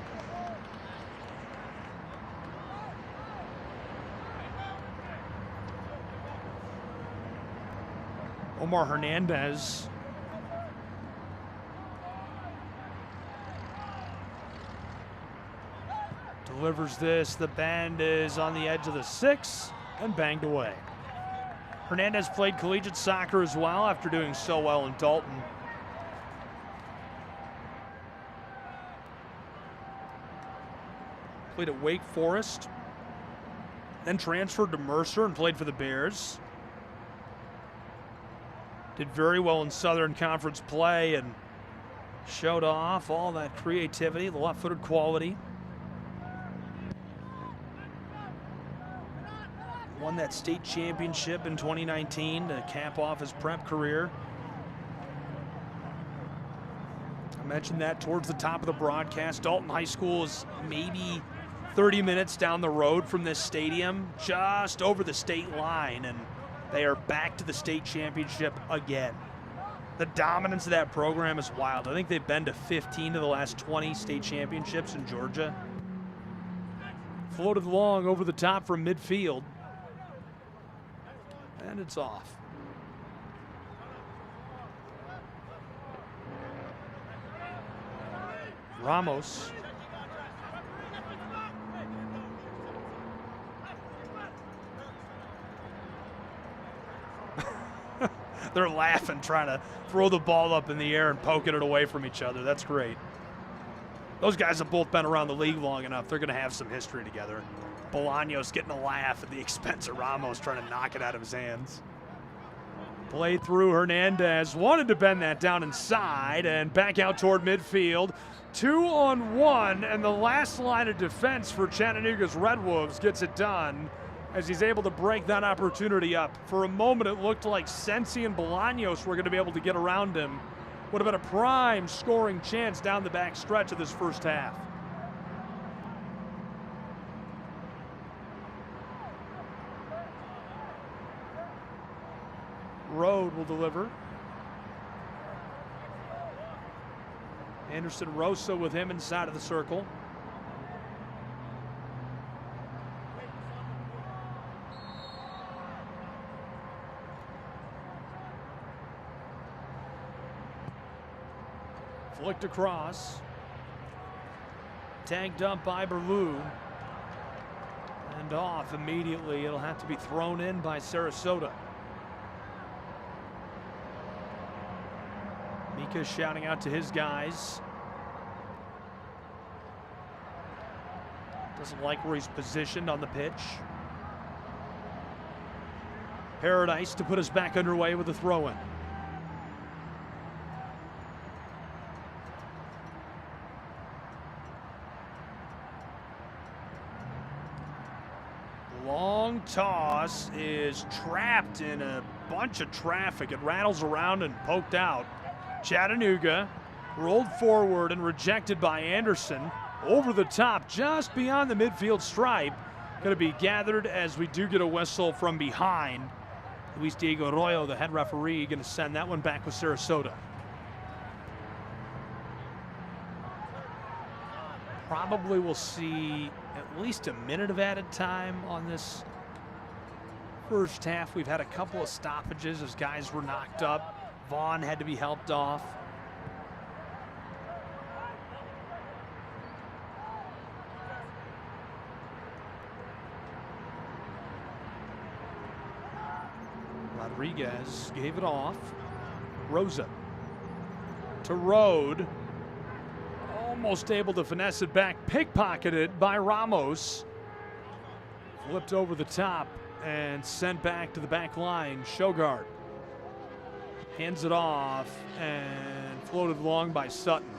Speaker 1: Omar Hernandez. Delivers this. The bend is on the edge of the 6 and banged away. Hernandez played collegiate soccer as well after doing so well in Dalton. Played at Wake Forest, then transferred to Mercer and played for the Bears. Did very well in Southern Conference play and showed off all that creativity, the left-footed quality. Won that state championship in 2019 to cap off his prep career. I mentioned that towards the top of the broadcast. Dalton High School is maybe 30 minutes down the road from this stadium, just over the state line, and they are back to the state championship again. The dominance of that program is wild. I think they've been to 15 of the last 20 state championships in Georgia. Floated long over the top from midfield. And it's off. Ramos. They're laughing, trying to throw the ball up in the air and poking it away from each other. That's great. Those guys have both been around the league long enough. They're going to have some history together. Bolaños getting a laugh at the expense of Ramos trying to knock it out of his hands. Played through. Hernandez wanted to bend that down inside and back out toward midfield. 2-on-1, and the last line of defense for Chattanooga's Red Wolves gets it done as he's able to break that opportunity up. For a moment, it looked like Sensi and Bolaños were going to be able to get around him. Would have been a prime scoring chance down the back stretch of this first half. Road will deliver. Anderson Rosa with him inside of the circle. Flicked across. Tagged up by Berlou. And off immediately. It'll have to be thrown in by Sarasota. Mika shouting out to his guys. Doesn't like where he's positioned on the pitch. Paradise to put us back underway with a throw-in. long toss is trapped in a bunch of traffic. It rattles around and poked out. Chattanooga rolled forward and rejected by Anderson. Over the top, just beyond the midfield stripe. Going to be gathered as we do get a whistle from behind. Luis Diego Arroyo, the head referee, going to send that one back with Sarasota. Probably will see at least a minute of added time on this first half. We've had a couple of stoppages as guys were knocked up. Vaughn had to be helped off. Rodriguez gave it off. Rosa to Rode. Almost able to finesse it back. Pickpocketed by Ramos. Flipped over the top and sent back to the back line. Shogard hands it off and floated long by Sutton.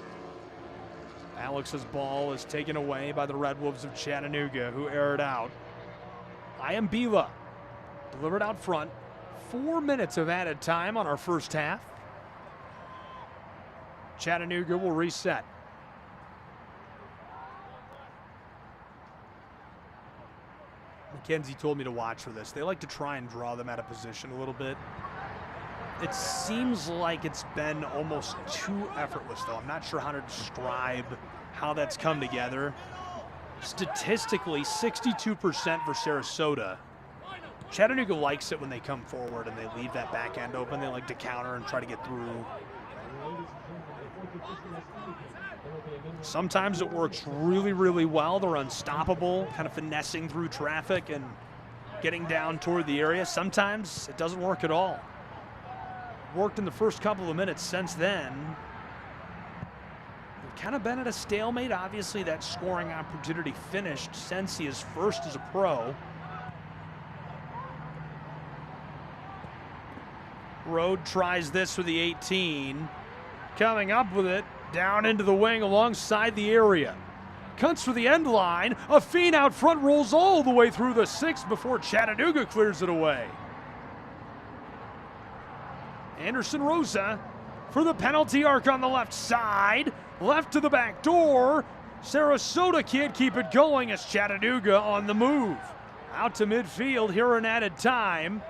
Speaker 1: Alex's ball is taken away by the Red Wolves of Chattanooga, who air it out. Iambila delivered out front. 4 minutes of added time on our first half. Chattanooga will reset. McKenzie told me to watch for this. They like to try and draw them out of position a little bit. It seems like it's been almost too effortless, though. I'm not sure how to describe how that's come together. Statistically, 62% for Sarasota. Chattanooga likes it when they come forward and they leave that back end open. They like to counter and try to get through. Sometimes it works really, really well. They're unstoppable, kind of finessing through traffic and getting down toward the area. Sometimes it doesn't work at all. Worked in the first couple of minutes. Since then, they've kind of been at a stalemate. Obviously, that scoring opportunity finished since he is first as a pro. Rode tries this with the 18. Coming up with it, down into the wing alongside the area. Cuts for the end line. A feed out front rolls all the way through the 6 before Chattanooga clears it away. Anderson Rosa for the penalty arc on the left side. Left to the back door. Sarasota can't keep it going as Chattanooga on the move. Out to midfield here in added time.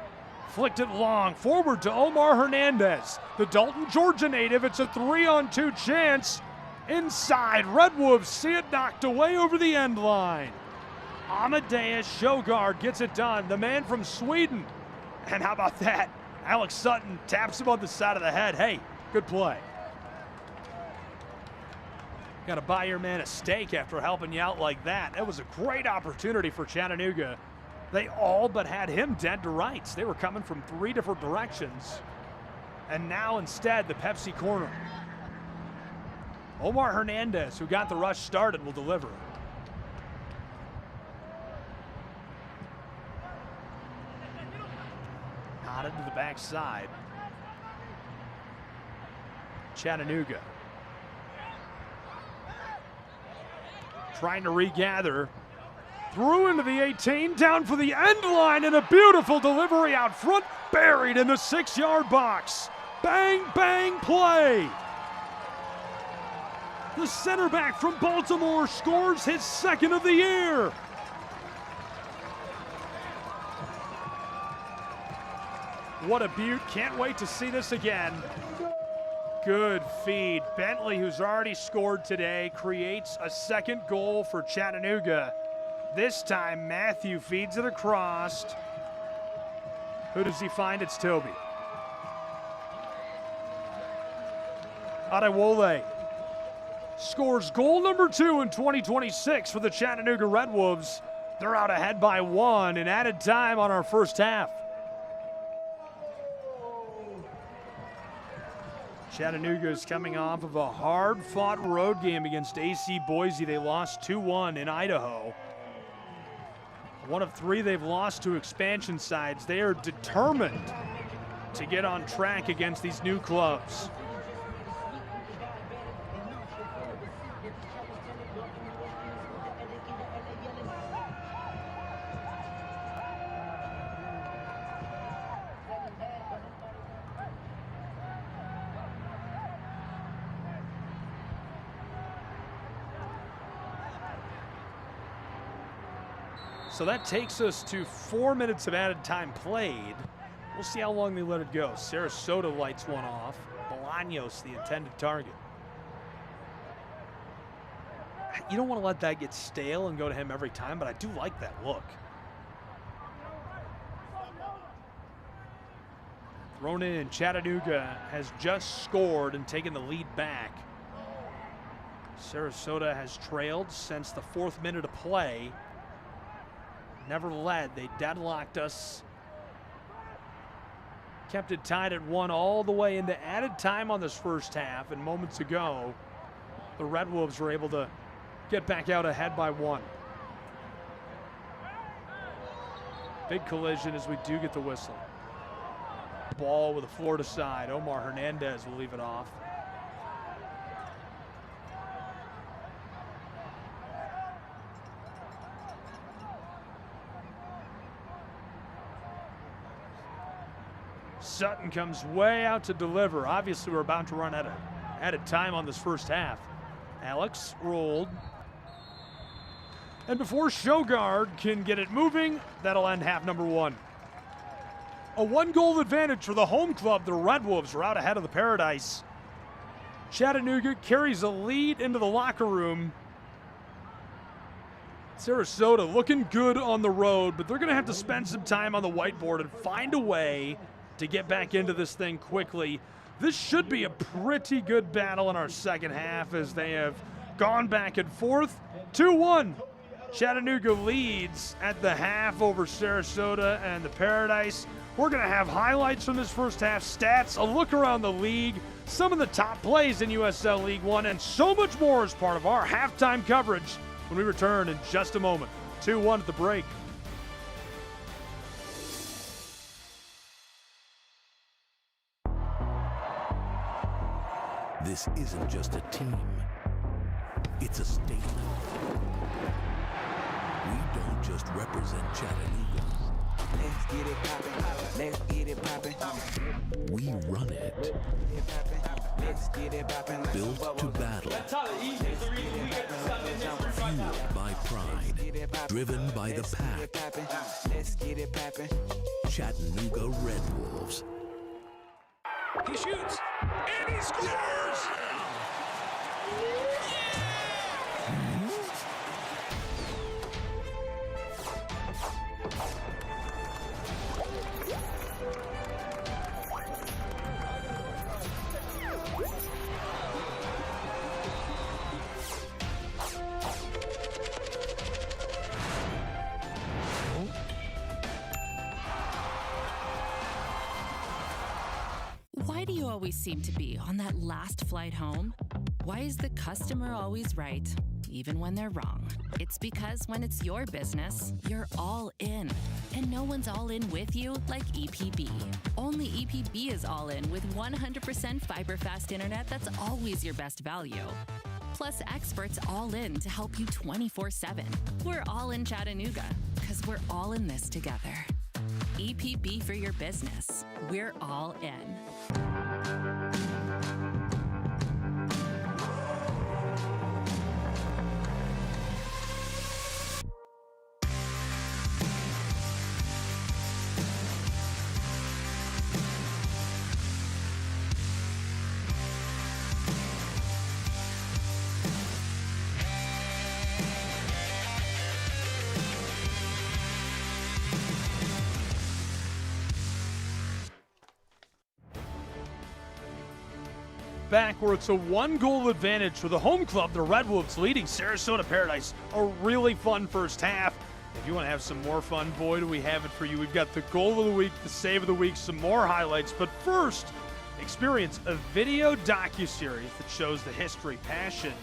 Speaker 1: Flicked it long, forward to Omar Hernandez, the Dalton, Georgia native. It's a 3-on-2 chance. Inside, Red Wolves see it knocked away over the end line. Amadeus Shogard gets it done, the man from Sweden. And how about that? Alex Sutton taps him on the side of the head. Hey, good play. Got to buy your man a steak after helping you out like that. That was a great opportunity for Chattanooga. They all but had him dead to rights. They were coming from 3 different directions. And now instead, the Pepsi corner. Omar Hernandez, who got the rush started, will deliver. Nodded to the backside. Chattanooga trying to regather. Through into the 18, down for the end line, and a beautiful delivery out front, buried in the 6-yard box. Bang, bang, play. The center back from Baltimore scores his 2nd of the year. What a beaut. Can't wait to see this again. Good feed. Bentley, who's already scored today, creates a 2nd goal for Chattanooga. This time, Matthew feeds it across. Who does he find? It's Toby. Adewole scores goal number 2 in 2026 for the Chattanooga Red Wolves. They're out ahead by 1 in added time on our first half. Chattanooga is coming off of a hard-fought road game against AC Boise. They lost 2-1 in Idaho. One of 3 they've lost to expansion sides. They are determined to get on track against these new clubs. So that takes us to 4 minutes of added time played. We'll see how long they let it go. Sarasota lights one off. Bolaños, the intended target. You don't want to let that get stale and go to him every time, but I do like that look. Thrown in, Chattanooga has just scored and taken the lead back. Sarasota has trailed since the 4th minute of play. Never led, they deadlocked us. Kept it tied at 1 all the way into added time on this first half, and moments ago, the Red Wolves were able to get back out ahead by 1. Big collision as we do get the whistle. Ball with a Florida side. Omar Hernandez will leave it off. Sutton comes way out to deliver. Obviously, we're about to run out of time on this first half. Alex rolled. And before Shogard can get it moving, that'll end half number 1. A 1-goal advantage for the home club. The Red Wolves are out ahead of the Paradise. Chattanooga carries a lead into the locker room. Sarasota looking good on the road, but they're going to have to spend some time on the whiteboard and find a way to get back into this thing quickly. This should be a pretty good battle in our second half as they have gone back and forth. 2-1. Chattanooga leads at the half over Sarasota and the Paradise. We're going to have highlights from this first half, stats, a look around the league, some of the top plays in USL League One, and so much more as part of our halftime coverage when we return in just a moment. 2-1 at the break.
Speaker 2: This isn't just a team, it's a statement. We don't just represent Chattanooga.
Speaker 3: Let's get it poppin', let's get it poppin'.
Speaker 2: We run it.
Speaker 3: Let's get it poppin'.
Speaker 2: Built to battle. Fueled by pride. Driven by the pack.
Speaker 3: Let's get it poppin'.
Speaker 2: Chattanooga Red Wolves.
Speaker 4: He shoots, and he scores!
Speaker 8: Why do you always seem to be on that last flight home? Why is the customer always right, even when they're wrong? It's because when it's your business, you're all in. And no one's all in with you like EPB. Only EPB is all in with 100% fiber fast internet that's always your best value. Plus experts all in to help you 24/7. We're all in Chattanooga because we're all in this together. EPB for your business. We're all in.
Speaker 1: Back where it's a 1-goal advantage for the home club, the Red Wolves leading Sarasota Paradise. A really fun first half. If you want to have some more fun, boy, do we have it for you. We've got the goal of the week, the save of the week, some more highlights. But first, experience a video docuseries that shows the history, passion,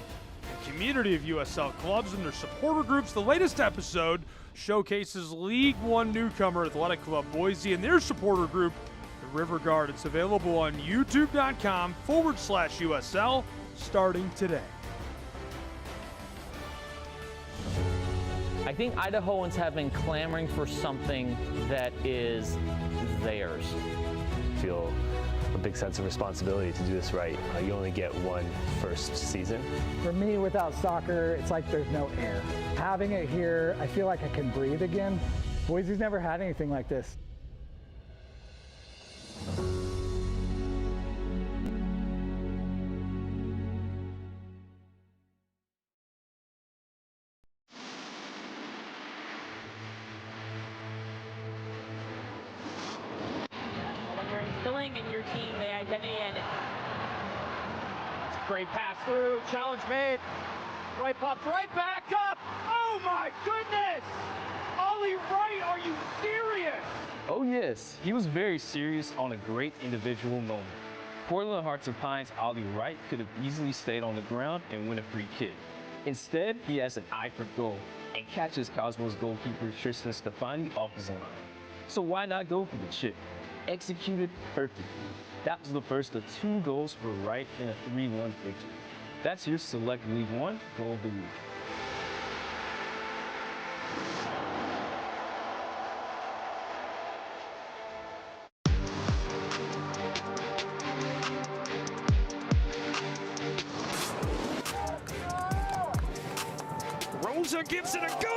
Speaker 1: and community of USL clubs and their supporter groups. The latest episode showcases League One newcomer Athletic Club Boise and their supporter group, River Guard. It's available on youtube.com/USL starting today.
Speaker 9: I think Idahoans have been clamoring for something that is theirs. Feel
Speaker 5: a big sense of responsibility to do this right. You only get one first season.
Speaker 9: For me, without soccer, it's like there's no air. Having it here, I feel like I can breathe again. Boise's never had anything like this.
Speaker 10: When you're instilling in your team the identity and great pass through, challenge made, right pops right back up. Oh my goodness! Ollie Wright, are you serious?
Speaker 11: Oh yes, he was very serious on a great individual moment. Portland Hearts of Pine's Ollie Wright could have easily stayed on the ground and win a free kick. Instead, he has an eye for goal and catches Cosmos goalkeeper Tristan Stefani off his line. So why not go for the chip? Executed perfectly. That was the first of 2 goals for Wright in a 3-1 victory. That's your Select League One goal of the week.
Speaker 1: Rosa gives it a go!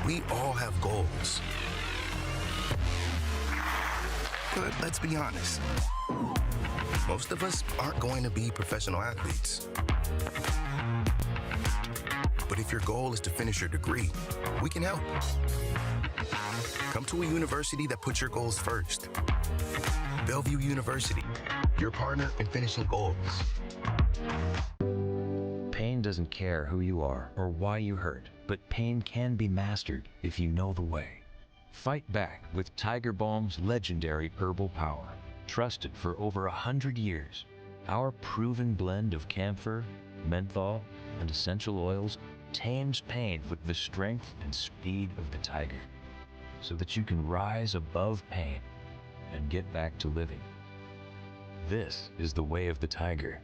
Speaker 12: We all have goals. But let's be honest. Most of us aren't going to be professional athletes. But if your goal is to finish your degree, we can help. Come to a university that puts your goals first. Bellevue University, your partner in finishing goals.
Speaker 13: Pain doesn't care who you are or why you hurt, but pain can be mastered if you know the way. Fight back with Tiger Balm's legendary herbal power. Trusted for over 100 years, our proven blend of camphor, menthol, and essential oils tames pain with the strength and speed of the tiger, so that you can rise above pain and get back to living. This is the way of the tiger.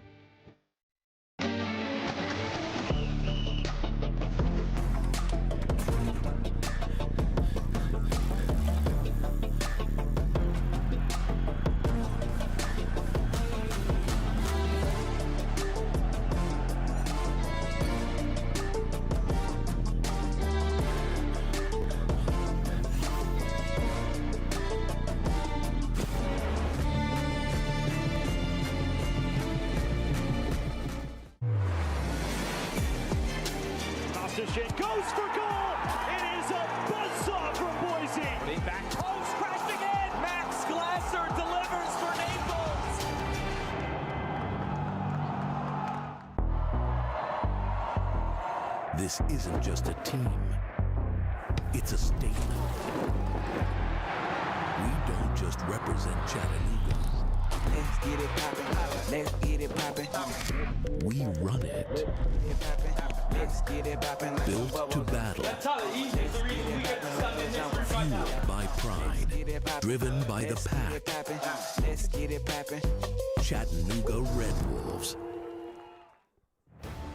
Speaker 4: Goes for goal. It is a buzzsaw from Boise. They back post crashing in. Max Glasser delivers for Naples.
Speaker 2: This isn't just a team. It's a statement. We don't just represent Chattanooga.
Speaker 3: Let's get it poppin'. Let's get it poppin'.
Speaker 2: We run it.
Speaker 3: Let's get it poppin'.
Speaker 2: Built to battle. Fueled by pride. Driven by the pack.
Speaker 3: Let's get it poppin'.
Speaker 2: Chattanooga Red Wolves.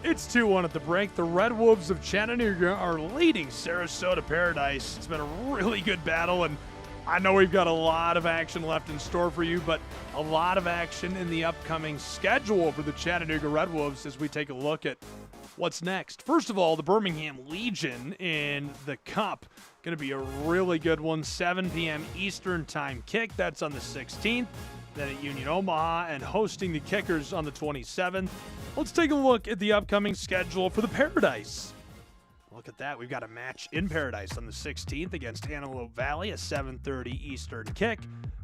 Speaker 1: It's 2-1 at the break. The Red Wolves of Chattanooga are leading Sarasota Paradise. It's been a really good battle, and I know we've got a lot of action left in store for you, but a lot of action in the upcoming schedule for the Chattanooga Red Wolves as we take a look at what's next. First of all, the Birmingham Legion in the Cup. Going to be a really good one. 7 p.m. Eastern Time kick. That's on the 16th. Then at Union Omaha and hosting the Kickers on the 27th. Let's take a look at the upcoming schedule for the Paradise. Look at that. We've got a match in Paradise on the 16th against Antelope Valley, a 7:30 Eastern kick.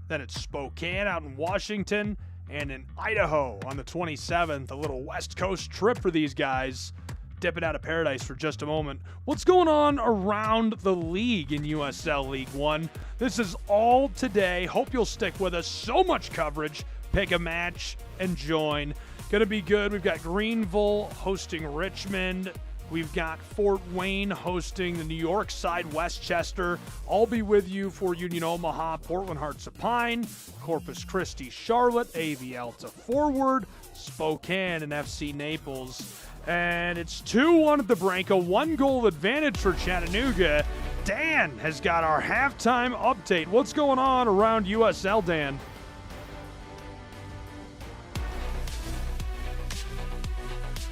Speaker 1: Then it's Spokane out in Washington and in Idaho on the 27th. A little West Coast trip for these guys. Dipping out of Paradise for just a moment. What's going on around the league in USL League One? This is all today. Hope you'll stick with us. So much coverage. Pick a match and join. Going to be good. We've got Greenville hosting Richmond. We've got Fort Wayne hosting the New York side, Westchester. I'll be with you for Union Omaha, Portland Hearts of Pine, Corpus Christi, Charlotte, AV Alta Forward, Spokane, and FC Naples. And it's 2-1 at the break, a 1-goal advantage for Chattanooga. Dan has got our halftime update. What's going on around USL, Dan?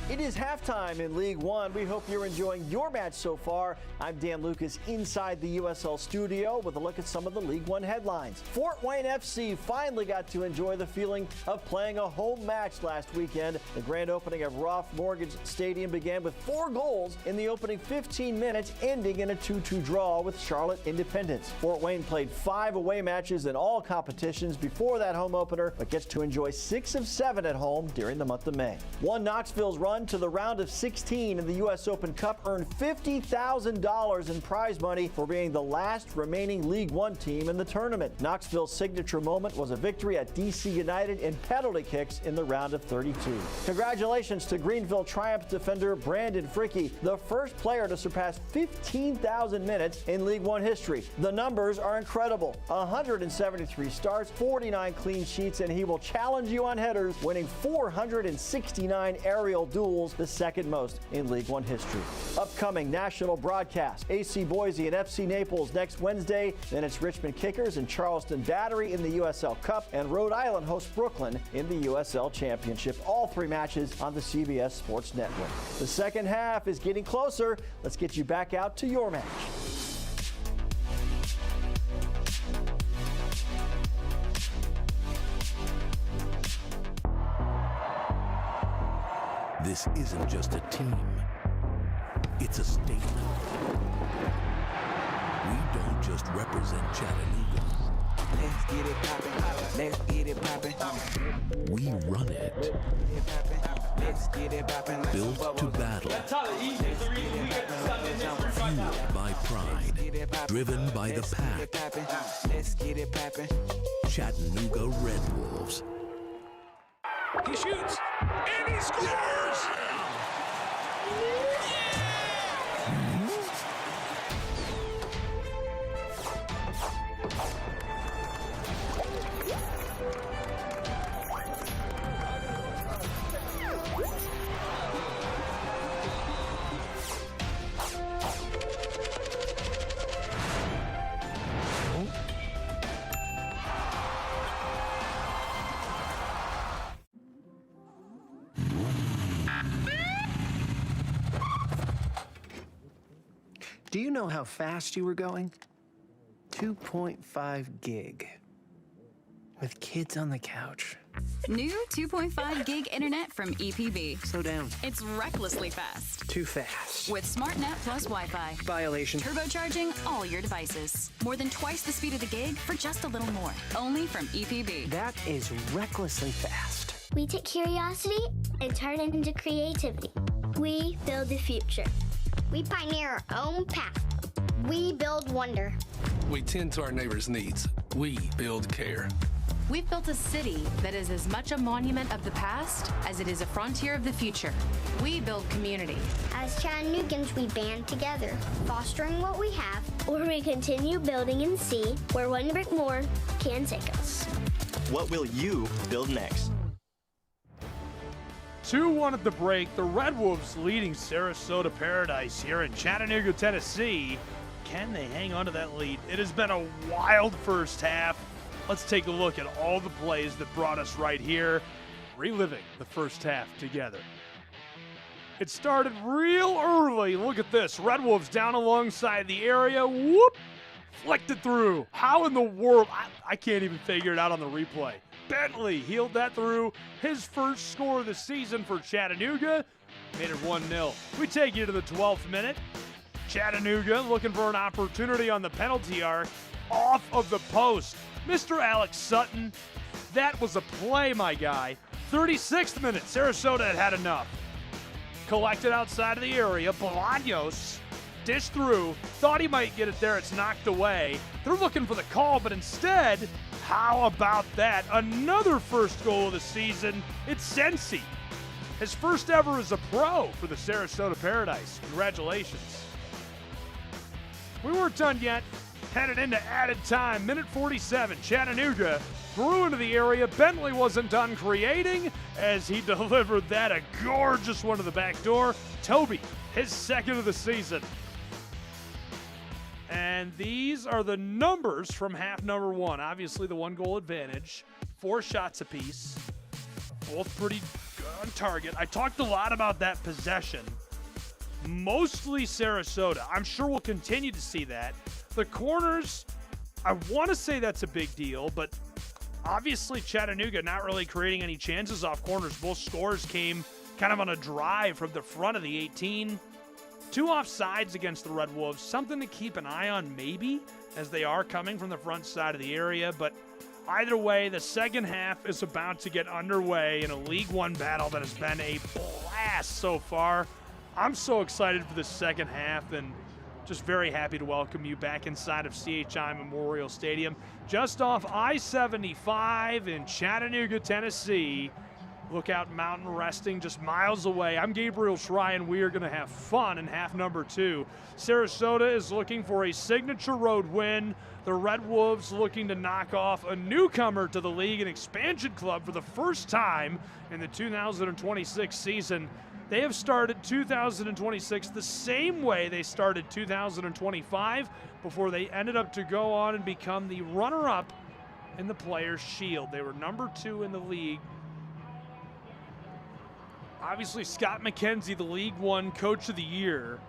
Speaker 14: It is halftime in League One. We hope you're enjoying your match so far. I'm Dan Lucas inside the USL studio with a look at some of the League One headlines. Fort Wayne FC finally got to enjoy the feeling of playing a home match last weekend. The grand opening of Roth Mortgage Stadium began with 4 goals in the opening 15 minutes, ending in a 2-2 draw with Charlotte Independence. Fort Wayne played 5 away matches in all competitions before that home opener, but gets to enjoy 6 of 7 at home during the month of May. One Knoxville's run to the round of 16 in the U.S. Open Cup earned $50,000 in prize money for being the last remaining League One team in the tournament. Knoxville's signature moment was a victory at DC United in penalty kicks in the round of 32. Congratulations to Greenville Triumph defender Brandon Fricke, the first player to surpass 15,000 minutes in League One history. The numbers are incredible. 173 starts, 49 clean sheets, and he will challenge you on headers, winning 469 aerial duels, the second most in League One history. Upcoming national broadcast: AC Boise and FC Naples next Wednesday. Then it's Richmond Kickers and Charleston Battery in the USL Cup, and Rhode Island hosts Brooklyn in the USL Championship. All 3 matches on the CBS Sports Network. The second half is getting closer. Let's get you back out to your match.
Speaker 2: This isn't just a team, it's a statement. We don't just represent Chattanooga.
Speaker 3: Let's get it poppin', let's get it poppin'.
Speaker 2: We run it.
Speaker 3: Let's get it poppin'.
Speaker 2: Built to battle. Fueled by pride. Driven by the pack.
Speaker 3: Let's get it poppin'.
Speaker 2: Chattanooga Red Wolves.
Speaker 4: He shoots, and he scores!
Speaker 15: Do you know how fast you were going? 2.5 gig. With kids on the couch.
Speaker 6: New 2.5 gig internet from EPB.
Speaker 15: Slow down.
Speaker 6: It's recklessly fast.
Speaker 15: Too fast.
Speaker 6: With SmartNet plus Wi-Fi.
Speaker 15: Violation.
Speaker 6: Turbocharging all your devices. More than twice the speed of the gig for just a little more. Only from EPB.
Speaker 15: That is recklessly fast.
Speaker 16: We take curiosity and turn it into creativity. We build the future. We pioneer our own path. We build wonder.
Speaker 17: We tend to our neighbors' needs. We build care.
Speaker 8: We've built a city that is as much a monument of the past as it is a frontier of the future. We build community.
Speaker 16: As Chattanoogans, we band together, fostering what we have, or we continue building and see where one brick more can take us.
Speaker 18: What will you build next?
Speaker 1: 2-1 at the break. The Red Wolves leading Sarasota Paradise here in Chattanooga, Tennessee. Can they hang on to that lead? It has been a wild first half. Let's take a look at all the plays that brought us right here, reliving the first half together. It started real early. Look at this. Red Wolves down alongside the area. Whoop! Flicked it through. How in the world? I can't even figure it out on the replay. Bentley healed that through. His first score of the season for Chattanooga. Made it 1-0. We take you to the 12th minute. Chattanooga looking for an opportunity on the penalty arc. Off of the post. Mr. Alex Sutton. That was a play, my guy. 36th minute. Sarasota had enough. Collected outside of the area. Bolaños dished through. Thought he might get it there. It's knocked away. They're looking for the call, but instead, how about that? Another first goal of the season. It's Sensi. his first ever as a pro for the Sarasota Paradise. Congratulations. We weren't done yet. Headed into added time, minute 47. Chattanooga grew into the area. Bentley wasn't done creating as he delivered that, a gorgeous one to the back door. Toby, his second of the season. And these are the numbers from half number one. Obviously the 1-goal advantage, 4 shots apiece, both pretty good on target. I talked a lot about that possession. Mostly Sarasota. I'm sure we'll continue to see that. The corners, I want to say that's a big deal, but obviously Chattanooga not really creating any chances off corners. Both scores came kind of on a drive from the front of the 18. 2 offsides against the Red Wolves. Something to keep an eye on maybe, as they are coming from the front side of the area. But either way, the second half is about to get underway in a League One battle that has been a blast so far. I'm so excited for the second half and just very happy to welcome you back inside of CHI Memorial Stadium, just off I-75 in Chattanooga, Tennessee. Lookout Mountain resting just miles away. I'm Gabriel Schrei, and we are going to have fun in half number 2. Sarasota is looking for a signature road win. The Red Wolves looking to knock off a newcomer to the league, an expansion club for the first time in the 2026 season. They have started 2026 the same way they started 2025 before they ended up to go on and become the runner-up in the Players' Shield. They were number 2 in the league. Obviously, Scott McKenzie, the League One Coach of the Year.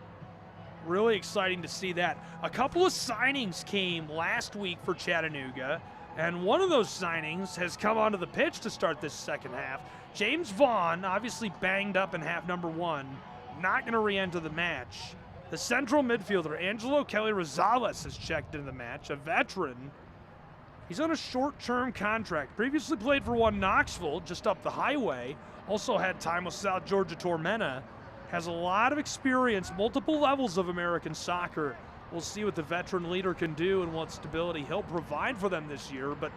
Speaker 1: Really exciting to see that. A couple of signings came last week for Chattanooga, and one of those signings has come onto the pitch to start this second half. James Vaughn, obviously banged up in half number 1, not going to re-enter the match. The central midfielder, Angelo Kelly Rosales, has checked into the match, a veteran. He's on a short-term contract. Previously played for One Knoxville, just up the highway. Also had time with South Georgia Tormenta. Has a lot of experience, multiple levels of American soccer. We'll see what the veteran leader can do and what stability he'll provide for them this year. But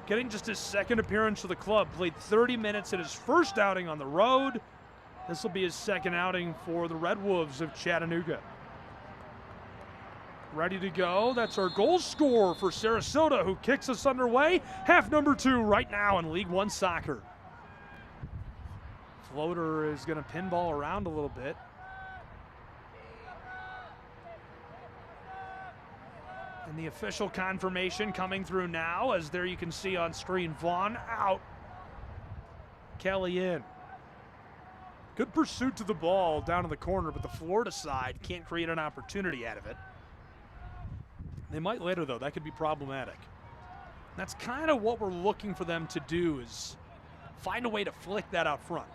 Speaker 1: getting just his second appearance for the club, played 30 minutes in his first outing on the road. This will be his second outing for the Red Wolves of Chattanooga. Ready to go. That's our goal scorer for Sarasota, who kicks us underway. Half number 2 right now in League One soccer. Floater is going to pinball around a little bit. And the official confirmation coming through now, as there you can see on screen, Vaughn out, Kelly in. Good pursuit to the ball down in the corner, but the Florida side can't create an opportunity out of it. They might later, though. That could be problematic. That's kind of what we're looking for them to do, is find a way to flick that out front.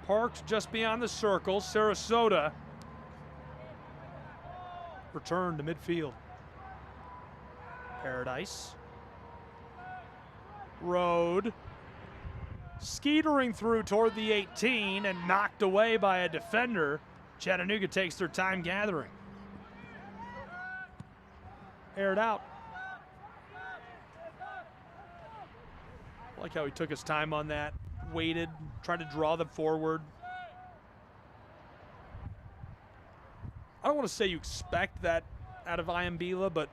Speaker 1: Parked just beyond the circle. Sarasota return to midfield. Paradise. Road. Skeetering through toward the 18 and knocked away by a defender. Chattanooga takes their time gathering. Aired out. I like how he took his time on that. Waited, tried to draw them forward. I don't want to say you expect that out of Iambila, but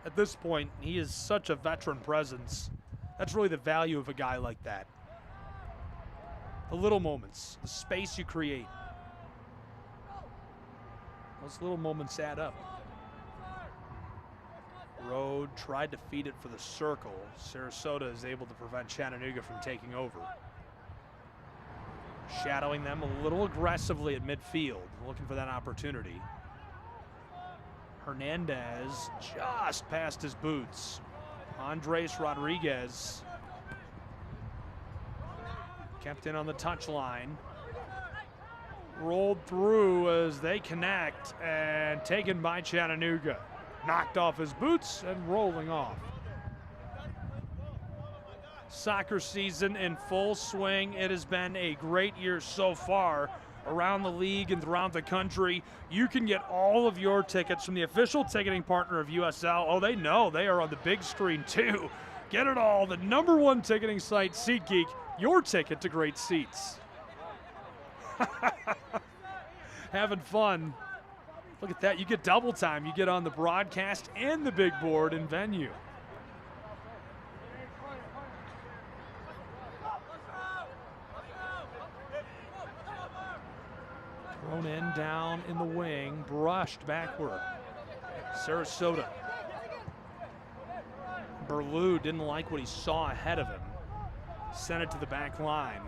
Speaker 1: at this point, he is such a veteran presence. That's really the value of a guy like that. The little moments, the space you create. Those little moments add up. Road tried to feed it for the circle. Sarasota is able to prevent Chattanooga from taking over. Shadowing them a little aggressively at midfield, looking for that opportunity. Hernandez just past his boots. Andres Rodriguez kept in on the touchline. Rolled through as they connect and taken by Chattanooga. Knocked off his boots and rolling off. Soccer season in full swing. It has been a great year so far around the league and throughout the country. You can get all of your tickets from the official ticketing partner of USL. Oh, they know they are on the big screen too. Get it all. The #1 ticketing site, SeatGeek. Your ticket to great seats. Having fun. Look at that. You get double time. You get on the broadcast and the big board in venue. Thrown in, down in the wing, brushed backward. Sarasota. Berlew didn't like what he saw ahead of him. Sent it to the back line.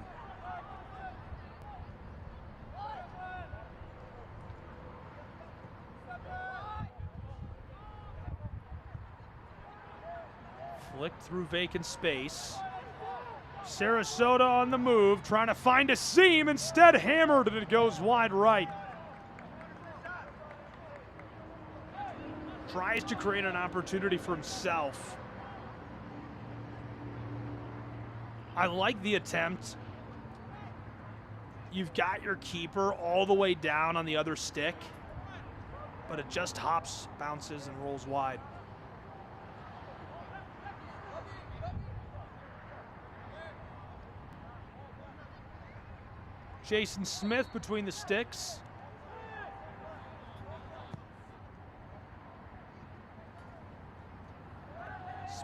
Speaker 1: Flicked through vacant space. Sarasota on the move, trying to find a seam, instead hammered, and it goes wide right. Tries to create an opportunity for himself. I like the attempt. You've got your keeper all the way down on the other stick, but it just hops, bounces, and rolls wide. Jason Smith between the sticks.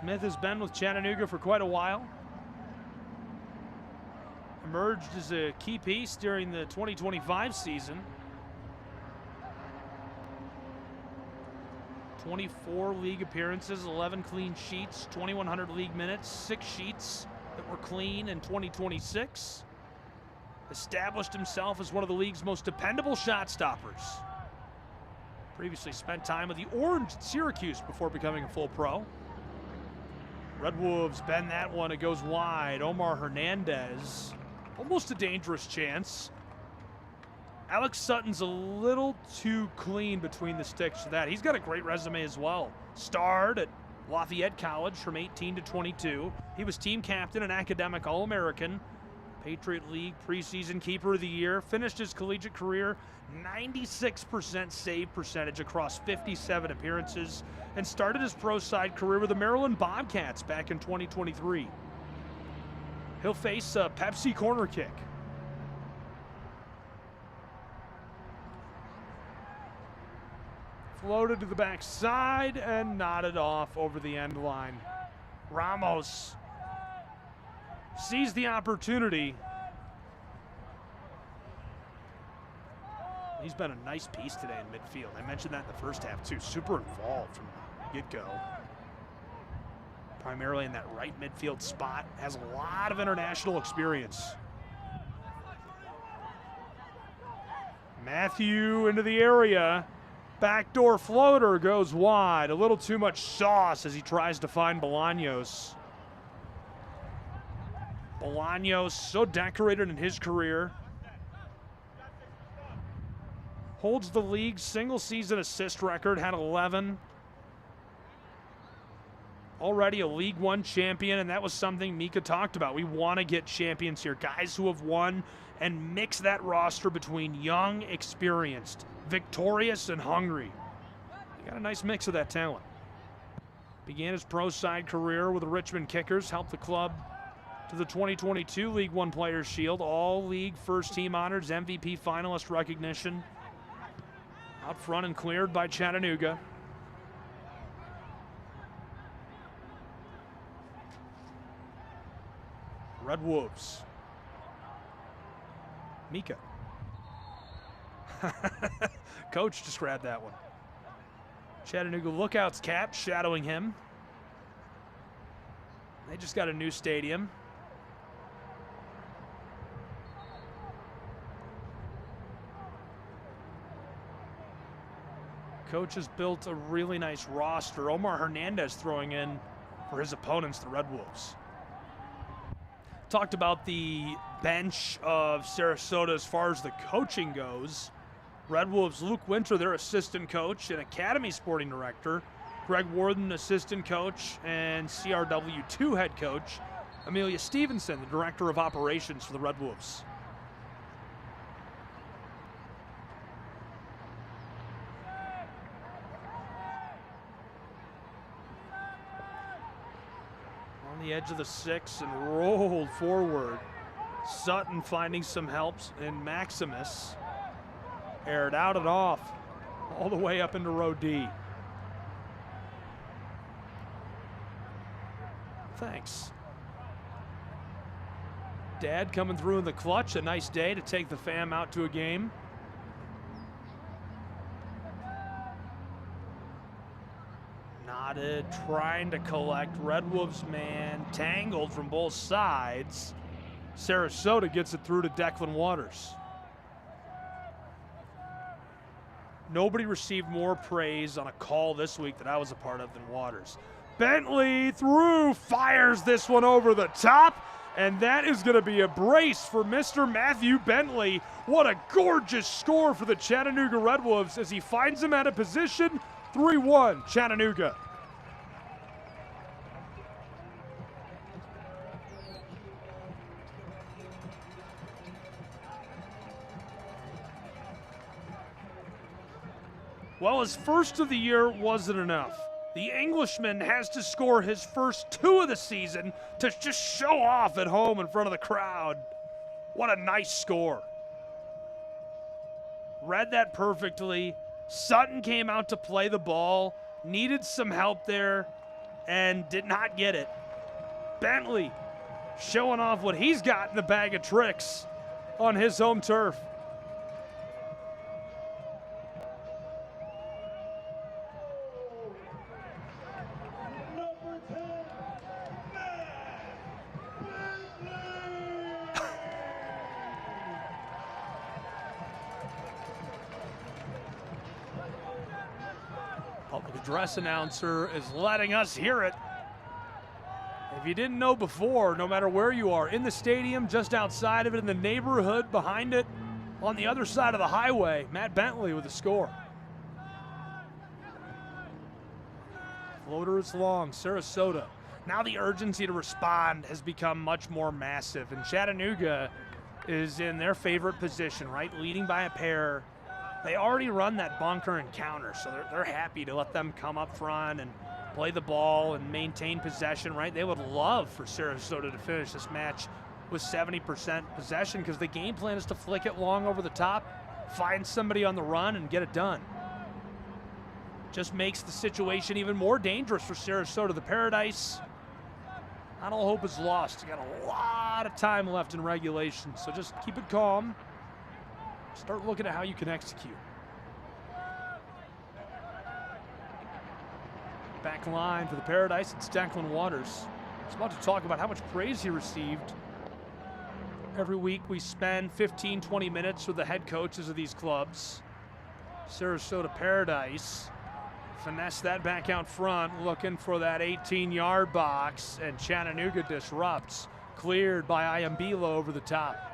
Speaker 1: Smith has been with Chattanooga for quite a while. Emerged as a key piece during the 2025 season. 24 league appearances, 11 clean sheets, 2,100 league minutes, 6 sheets that were clean in 2026. Established himself as one of the league's most dependable shot stoppers. Previously spent time with the Orange at Syracuse before becoming a full pro. Red Wolves bend that one, it goes wide. Omar Hernandez, almost a dangerous chance. Alex Sutton's a little too clean between the sticks for that. He's got a great resume as well. Starred at Lafayette College from 18 to 22. He was team captain and academic All-American. Patriot League preseason keeper of the year. Finished his collegiate career 96% save percentage across 57 appearances, and started his pro side career with the Maryland Bobcats back in 2023. He'll face a Pepsi corner kick. Floated to the backside and nodded off over the end line. Ramos sees the opportunity. He's been a nice piece today in midfield. I mentioned that in the first half too. Super involved from the get-go. Primarily in that right midfield spot. Has a lot of international experience. Matthew into the area. Backdoor floater goes wide. A little too much sauce as he tries to find Bolaños. Bolaños, so decorated in his career. Holds the league's single season assist record, had 11. Already a League One champion, and that was something Mika talked about. We want to get champions here, guys who have won, and mix that roster between young, experienced, victorious, and hungry. You got a nice mix of that talent. Began his pro side career with the Richmond Kickers, helped the club to the 2022 League One Players Shield, all league first team honors, MVP finalist recognition. Out front and cleared by Chattanooga. Red Wolves. Mika. Coach just grabbed that one. Chattanooga Lookouts cap shadowing him. They just got a new stadium. Coach has built a really nice roster. Omar Hernandez throwing in for his opponents, the Red Wolves. Talked about the bench of Sarasota as far as the coaching goes. Red Wolves, Luke Winter, their assistant coach and academy sporting director. Greg Warden, assistant coach and CRW2 head coach. Amelia Stevenson, the director of operations for the Red Wolves. On the edge of the 6 and rolled forward. Sutton finding some helps in Maximus. Aired out and off all the way up into row D. Thanks. Dad coming through in the clutch. A nice day to take the fam out to a game. Knotted, trying to collect. Red Wolves man tangled from both sides. Sarasota gets it through to Declan Waters. Nobody received more praise on a call this week that I was a part of than Waters. Bentley through, fires this one over the top, and that is going to be a brace for Mr. Matthew Bentley. What a gorgeous score for the Chattanooga Red Wolves as he finds him out of position. 3-1 Chattanooga. Well, his first of the year wasn't enough. The Englishman has to score his first 2 of the season to just show off at home in front of the crowd. What a nice score. Read that perfectly. Sutton came out to play the ball, needed some help there, and did not get it. Bentley showing off what he's got in the bag of tricks on his home turf. Public address announcer is letting us hear it. If you didn't know before, no matter where you are, in the stadium, just outside of it, in the neighborhood, behind it, on the other side of the highway, Matt Bentley with the score. Floater is long, Sarasota. Now the urgency to respond has become much more massive, and Chattanooga is in their favorite position, right? Leading by a pair. They already run that bunker and counter, so they're happy to let them come up front and play the ball and maintain possession, right? They would love for Sarasota to finish this match with 70% possession because the game plan is to flick it long over the top, find somebody on the run, and get it done. Just makes the situation even more dangerous for Sarasota. The Paradise, not all hope is lost. You got a lot of time left in regulation, so just keep it calm. Start looking at how you can execute. Back line for the Paradise, it's Declan Waters. He's about to talk about how much praise he received. Every week we spend 15, 20 minutes with the head coaches of these clubs. Sarasota Paradise finesse that back out front, looking for that 18-yard box, and Chattanooga disrupts. Cleared by Iambilo over the top.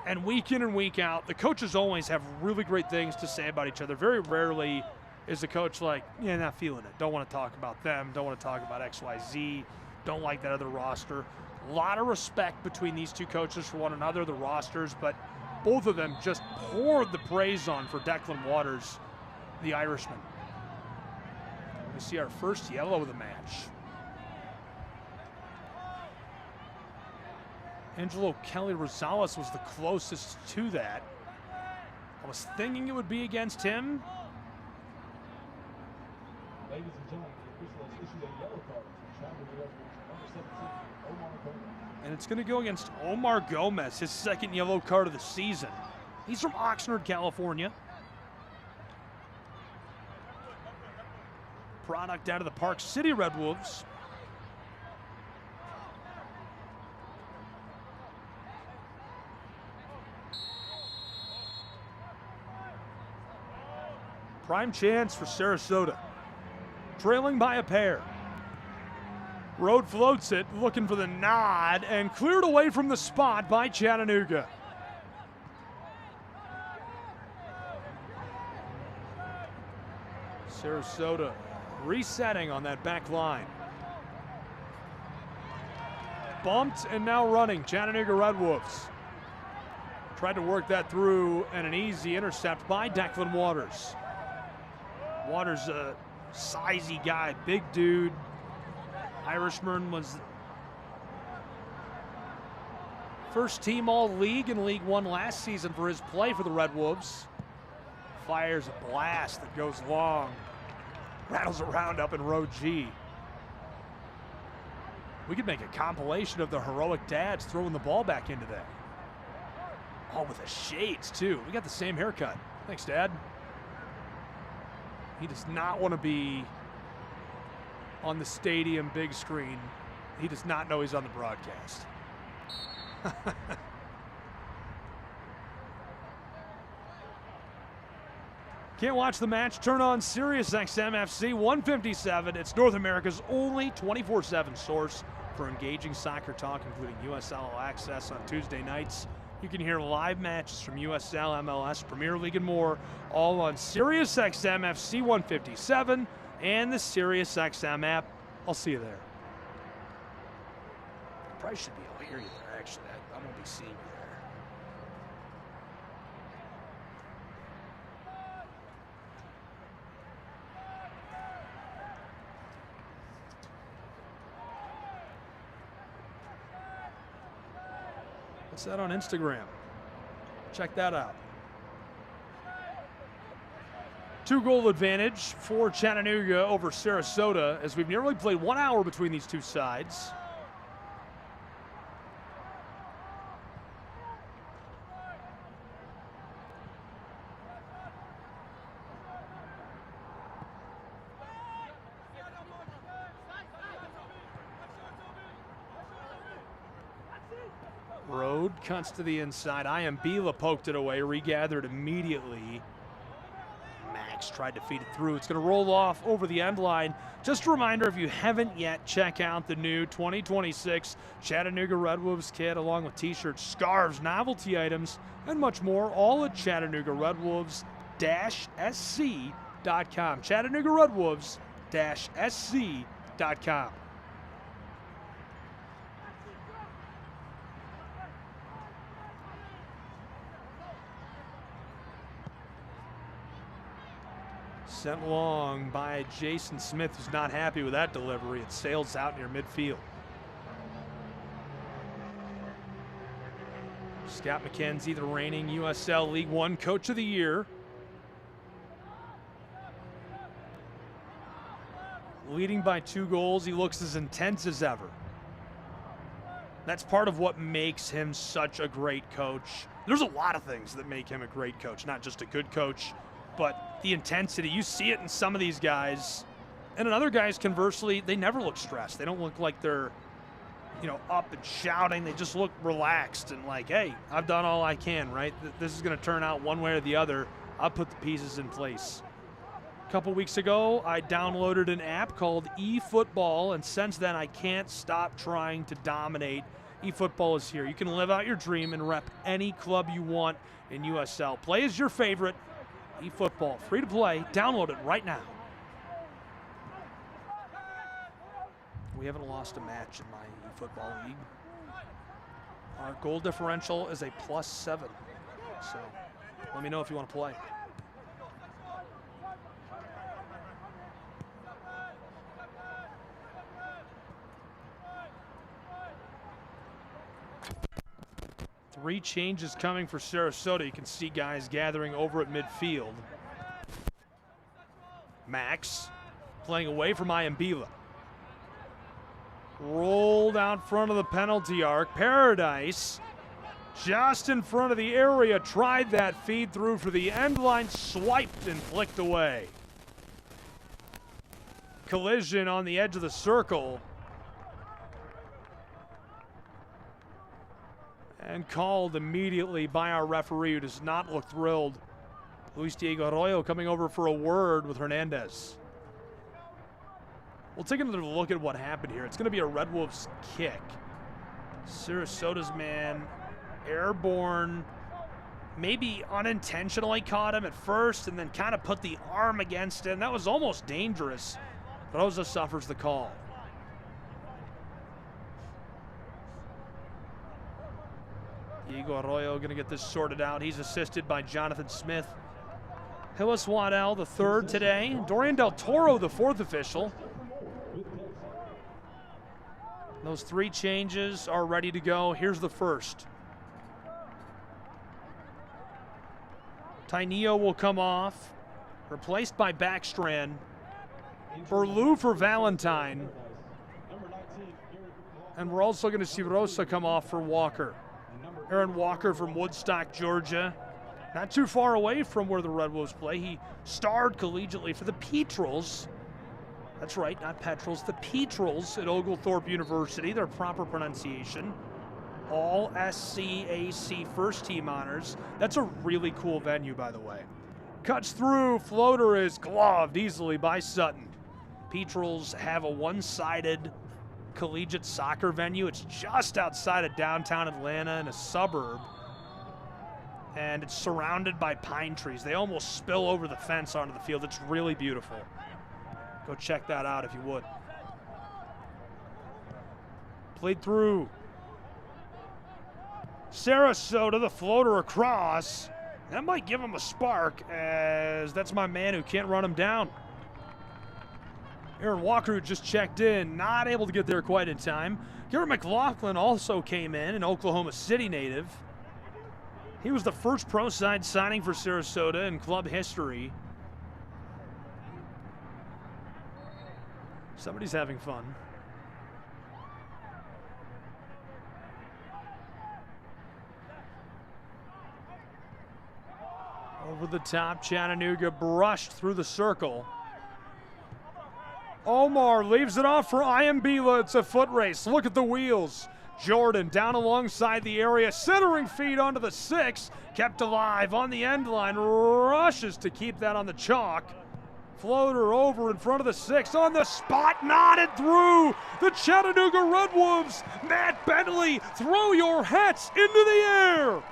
Speaker 1: And week in and week out, the coaches always have really great things to say about each other. Very rarely is a coach like, yeah, not feeling it. Don't want to talk about them. Don't want to talk about XYZ. Don't like that other roster. A lot of respect between these two coaches for one another, the rosters, but both of them just poured the praise on for Declan Waters, the Irishman. We see our first yellow of the match. Angelo Kelly Rosales was the closest to that. I was thinking it would be against him.
Speaker 19: Ladies and gentlemen, the official has issued a yellow card to Chattanooga number 17, Omar Gomez.
Speaker 1: And it's going to go against Omar Gomez, his second yellow card of the season. He's from Oxnard, California. Product out of the Park City Red Wolves. Prime chance for Sarasota. Trailing by a pair. Road floats it, looking for the nod, and cleared away from the spot by Chattanooga. Sarasota resetting on that back line. Bumped and now running, Chattanooga Red Wolves. Tried to work that through, and an easy intercept by Declan Waters. Waters a sizey guy, big dude. Irishman was first team All-League in League One last season for his play for the Red Wolves. Fires a blast that goes long. Rattles around up in row G. We could make a compilation of the heroic dads throwing the ball back into that. Oh, with the shades, too. We got the same haircut. Thanks, Dad. He does not want to be on the stadium big screen. He does not know he's on the broadcast. Can't watch the match? Turn on SiriusXM FC 157. It's North America's only 24/7 source for engaging soccer talk, including USL Access on Tuesday nights. You can hear live matches from USL, MLS, Premier League, and more, all on SiriusXM FC 157 and the SiriusXM app. I'll see you there. Probably should be able to hear you there, actually. I won't be seeing you there. What's that on Instagram? Check that out. 2-goal advantage for Chattanooga over Sarasota, as we've nearly played 1 hour between these two sides. Road cuts to the inside. Iambila poked it away, regathered immediately. Max tried to feed it through. It's going to roll off over the end line. Just a reminder, if you haven't yet, check out the new 2026 Chattanooga Red Wolves kit, along with t-shirts, scarves, novelty items, and much more, all at Chattanooga Red Wolves-SC.com. Chattanooga Red Wolves-SC.com. Sent long by Jason Smith, who's not happy with that delivery. It sails out near midfield. Scott McKenzie, the reigning USL League One Coach of the Year. Leading by 2 goals, he looks as intense as ever. That's part of what makes him such a great coach. There's a lot of things that make him a great coach, not just a good coach, but the intensity. You see it in some of these guys. And in other guys, conversely, they never look stressed. They don't look like they're, up and shouting. They just look relaxed and like, hey, I've done all I can, right? This is going to turn out one way or the other. I'll put the pieces in place. A couple weeks ago, I downloaded an app called eFootball, and since then, I can't stop trying to dominate. eFootball is here. You can live out your dream and rep any club you want in USL. Play as your favorite. eFootball, free to play. Download it right now. We haven't lost a match in my eFootball league. Our goal differential is a +7. So let me know if you want to play. Three changes coming for Sarasota. You can see guys gathering over at midfield. Max playing away from Iambila. Rolled out front of the penalty arc. Paradise just in front of the area. Tried that feed through for the end line. Swiped and flicked away. Collision on the edge of the circle. And called immediately by our referee, who does not look thrilled. Luis Diego Arroyo coming over for a word with Hernandez. We'll take another look at what happened here. It's going to be a Red Wolves kick. Sarasota's man, airborne, maybe unintentionally caught him at first and then kind of put the arm against him. That was almost dangerous. Rosa suffers the call. Diego Arroyo going to get this sorted out. He's assisted by Jonathan Smith. Hillis Waddell, the third today. Dorian Del Toro, the fourth official. Those 3 changes are ready to go. Here's the first. Tainio will come off, replaced by Backstrand. Berlou for Valentine. And we're also going to see Rosa come off for Walker. Aaron Walker from Woodstock, Georgia. Not too far away from where the Red Wolves play. He starred collegiately for the Petrels. That's right, not Petrels, the Petrels at Oglethorpe University, their proper pronunciation. All SCAC first team honors. That's a really cool venue, by the way. Cuts through, floater is gloved easily by Sutton. Petrels have a one-sided collegiate soccer venue. It's just outside of downtown Atlanta in a suburb. And it's surrounded by pine trees. They almost spill over the fence onto the field. It's really beautiful. Go check that out if you would. Played through. Sarasota, the floater across. That might give him a spark, as that's my man who can't run him down. Aaron Walker, who just checked in, not able to get there quite in time. Garrett McLaughlin also came in, an Oklahoma City native. He was the first pro side signing for Sarasota in club history. Somebody's having fun. Over the top, Chattanooga brushed through the circle. Omar leaves it off for Iambila. It's a foot race. Look at the wheels. Jordan down alongside the area, centering feed onto the 6, kept alive on the end line, rushes to keep that on the chalk. Floater over in front of the 6, on the spot, nodded through. The Chattanooga Red Wolves, Matt Bentley, throw your hats into the air.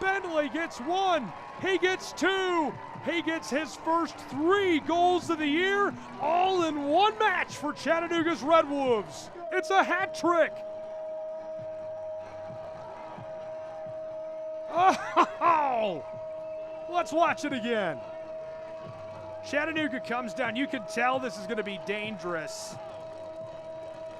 Speaker 1: Bentley gets 1, he gets 2, he gets his first 3 goals of the year, all in one match for Chattanooga's Red Wolves. It's a hat trick. Oh, let's watch it again. Chattanooga comes down. You can tell this is going to be dangerous.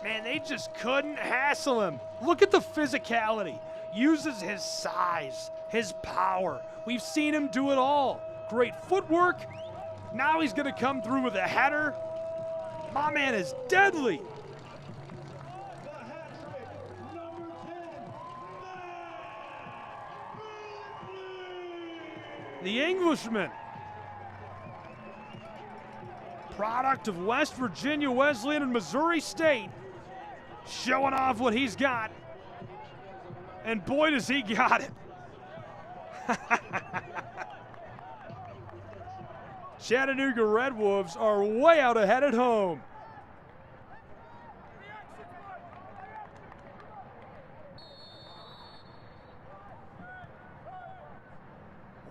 Speaker 1: Man, they just couldn't hassle him. Look at the physicality. Uses his size, his power. We've seen him do it all. Great footwork. Now he's going to come through with a header. My man is deadly. The Englishman, product of West Virginia Wesleyan and Missouri State, showing off what he's got. And boy, does he got it. Chattanooga Red Wolves are way out ahead at home.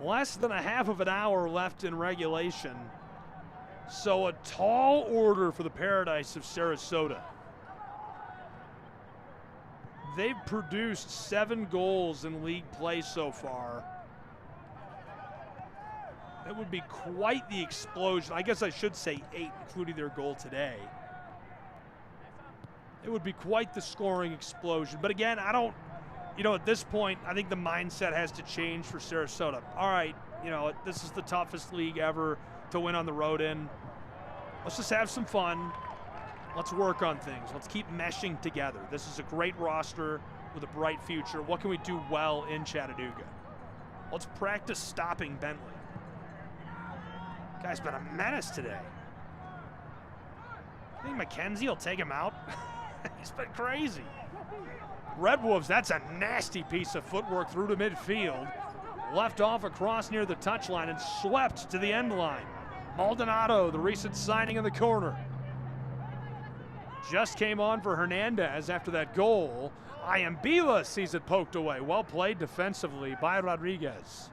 Speaker 1: Less than a half of an hour left in regulation. So a tall order for the Paradise of Sarasota. They've produced 7 goals in league play so far. It would be quite the explosion. I guess I should say 8, including their goal today. It would be quite the scoring explosion. But again, at this point, I think the mindset has to change for Sarasota. All right, this is the toughest league ever to win on the road in. Let's just have some fun. Let's work on things. Let's keep meshing together. This is a great roster with a bright future. What can we do well in Chattanooga? Let's practice stopping Bentley. Guy's been a menace today. I think McKenzie will take him out. He's been crazy. Red Wolves, that's a nasty piece of footwork through to midfield. Left off across near the touchline and swept to the end line. Maldonado, the recent signing in the corner. Just came on for Hernandez after that goal. Iambila sees it poked away. Well played defensively by Rodriguez.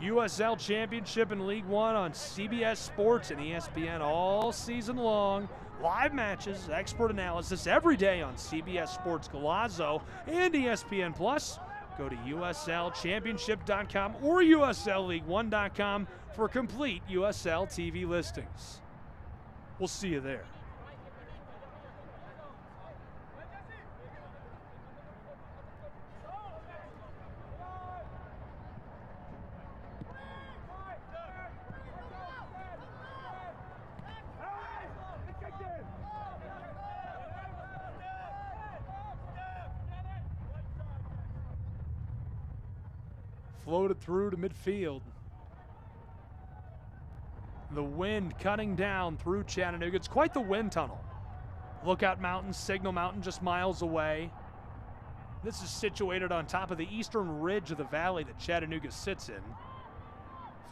Speaker 1: USL Championship and League One on CBS Sports and ESPN all season long. Live matches, expert analysis every day on CBS Sports Golazo and ESPN Plus. Go to USLChampionship.com or USLLeague1.com for complete USL TV listings. We'll see you there. Floated through to midfield. The wind cutting down through Chattanooga. It's quite the wind tunnel. Lookout Mountain, Signal Mountain just miles away. This is situated on top of the eastern ridge of the valley that Chattanooga sits in.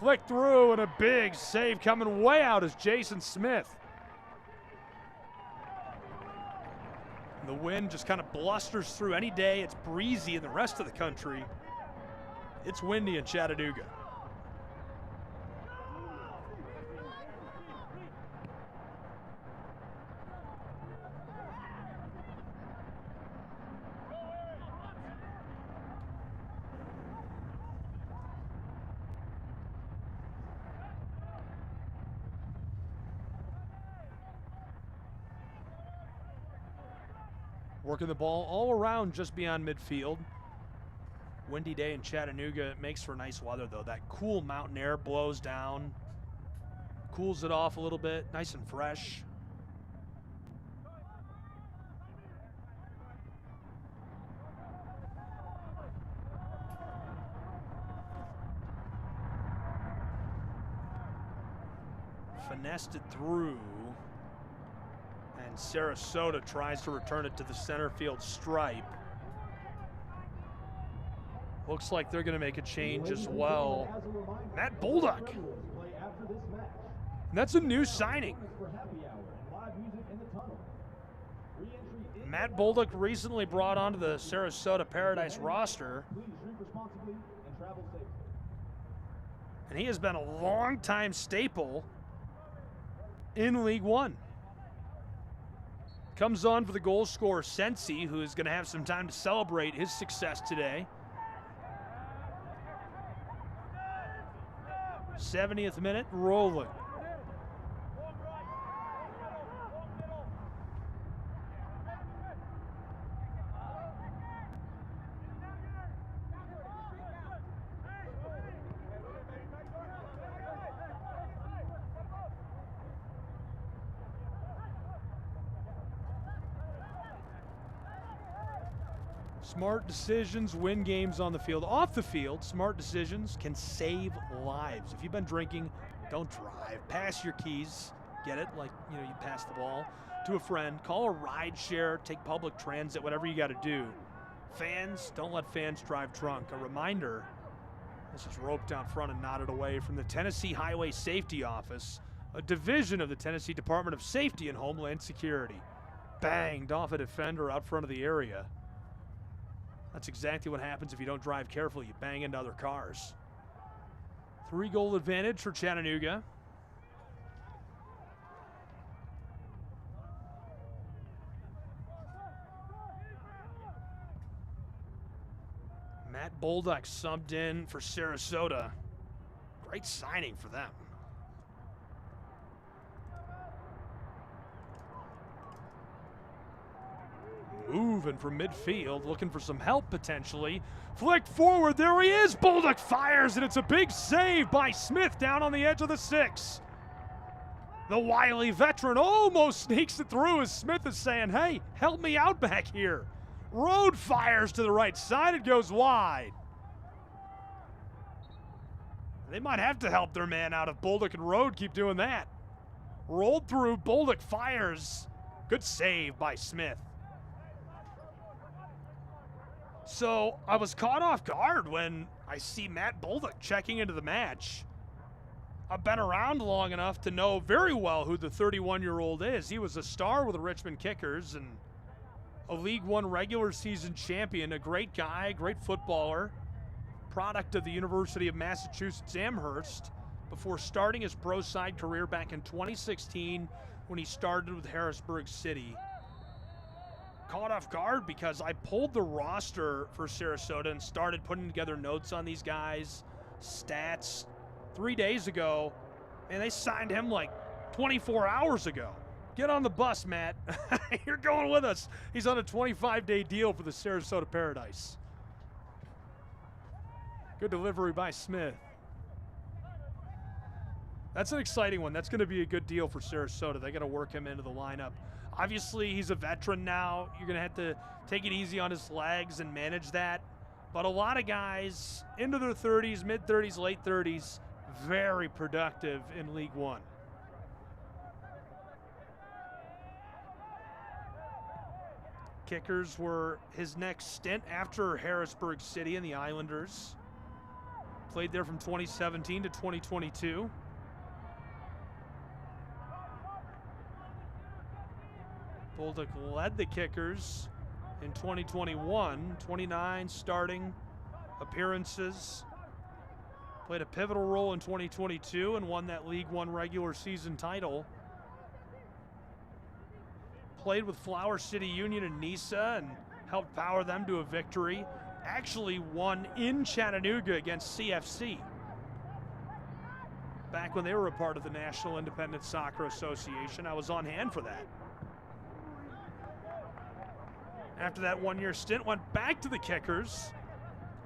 Speaker 1: Flick through and a big save coming way out is Jason Smith. The wind just kind of blusters through any day. It's breezy in the rest of the country. It's windy in Chattanooga. Working the ball all around just beyond midfield. Windy day in Chattanooga. It makes for nice weather, though. That cool mountain air blows down, cools it off a little bit, nice and fresh. Finessed it through, and Sarasota tries to return it to the center field stripe. Looks like they're going to make a change as well. Matt Bolduc. That's a new signing. Matt Bolduc recently brought onto the Sarasota Paradise roster. And he has been a long-time staple in League One. Comes on for the goal scorer Sensi, who is going to have some time to celebrate his success today. 70th minute, rolling. Smart decisions win games on the field. Off the field, smart decisions can save lives. If you've been drinking, don't drive. Pass your keys. Get it? Like, you pass the ball to a friend. Call a ride share. Take public transit, whatever you got to do. Fans, don't let fans drive drunk. A reminder, this is roped out front and knotted away from the Tennessee Highway Safety Office, a division of the Tennessee Department of Safety and Homeland Security. Banged off a defender out front of the area. That's exactly what happens if you don't drive carefully. You bang into other cars. 3-goal advantage for Chattanooga. Matt Bolduc subbed in for Sarasota. Great signing for them. Moving from midfield, looking for some help potentially. Flicked forward, there he is! Bolduc fires, and it's a big save by Smith down on the edge of the 6. The wily veteran almost sneaks it through as Smith is saying, hey, help me out back here. Road fires to the right side, it goes wide. They might have to help their man out if Bolduc and Road keep doing that. Rolled through, Bolduc fires. Good save by Smith. So I was caught off guard when I see Matt Bolduc checking into the match. I've been around long enough to know very well who the 31-year-old is. He was a star with the Richmond Kickers and a League One regular season champion, a great guy, great footballer, product of the University of Massachusetts Amherst, before starting his pro side career back in 2016 when he started with Harrisburg City. caught off guard because I pulled the roster for Sarasota and started putting together notes on these guys, stats, 3 days ago, and they signed him like 24 hours ago. Get on the bus, Matt. You're going with us. He's on a 25-day deal for the Sarasota Paradise. Good delivery by Smith. That's an exciting one. That's going to be a good deal for Sarasota. They got to work him into the lineup. Obviously, he's a veteran now. You're going to have to take it easy on his legs and manage that. But a lot of guys into their 30s, mid-30s, late 30s, very productive in League One. Kickers were his next stint after Harrisburg City and the Islanders. Played there from 2017 to 2022. Bolduc led the Kickers in 2021, 29 starting appearances. Played a pivotal role in 2022 and won that League One regular season title. Played with Flower City Union and Nisa and helped power them to a victory. Actually won in Chattanooga against CFC back when they were a part of the National Independent Soccer Association. I was on hand for that. After that one-year stint, went back to the Kickers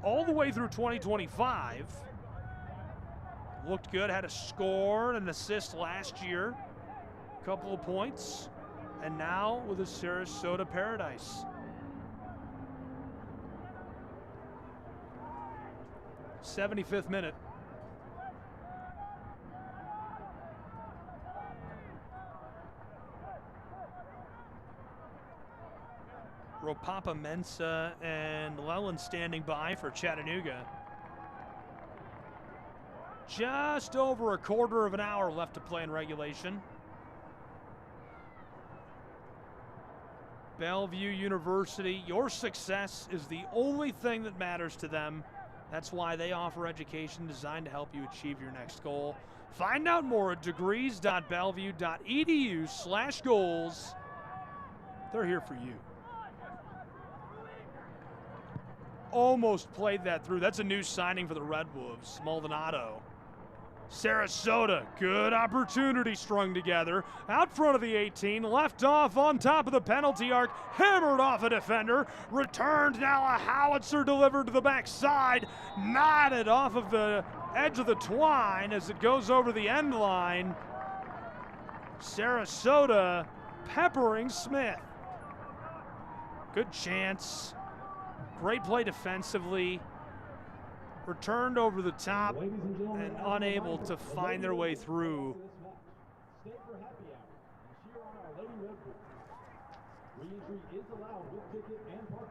Speaker 1: all the way through 2025. Looked good, had a score and an assist last year, a couple of points, and now with the Sarasota Paradise. 75th minute. Ropapa Mensah and Leland standing by for Chattanooga. Just over a quarter of an hour left to play in regulation. Bellevue University, your success is the only thing that matters to them. That's why they offer education designed to help you achieve your next goal. Find out more at degrees.bellevue.edu/goals. They're here for you. Almost played that through. That's a new signing for the Red Wolves, Maldonado. Sarasota, good opportunity strung together. Out front of the 18, left off on top of the penalty arc, hammered off a defender, returned now a howitzer delivered to the backside, knotted off of the edge of the twine as it goes over the end line. Sarasota peppering Smith. Good chance. Great play defensively. Returned over the top and unable to find their way through.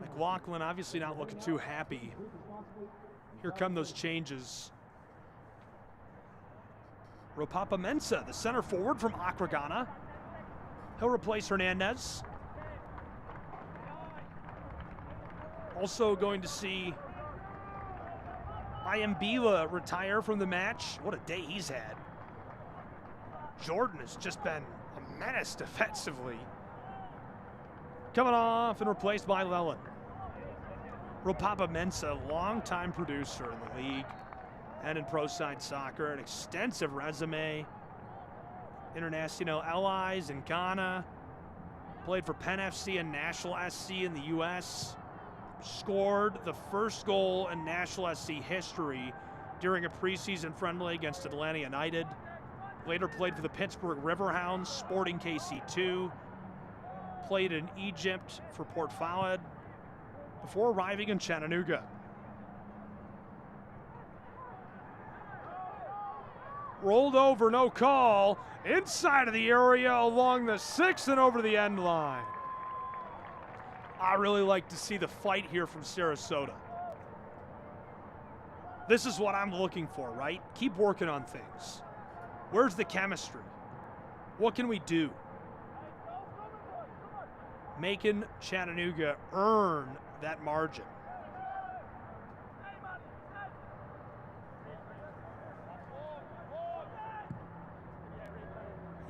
Speaker 1: McLaughlin obviously not looking too happy. Here come those changes. Ropapa Mensah, the center forward from Akragana. He'll replace Hernandez. Also going to see Iambila retire from the match. What a day he's had. Jordan has just been a menace defensively. Coming off and replaced by Leland. Ropapa Mensah, longtime producer in the league and in pro side soccer, an extensive resume. International allies in Ghana. Played for Penn FC and National SC in the U.S. Scored the first goal in National SC history during a preseason friendly against Atlanta United. Later played for the Pittsburgh Riverhounds, Sporting KC2. Played in Egypt for Port Fouad before arriving in Chattanooga. Rolled over, no call. Inside of the area along the 6 and over the end line. I really like to see the fight here from Sarasota. This is what I'm looking for, right? Keep working on things. Where's the chemistry? What can we do? Making Chattanooga earn that margin.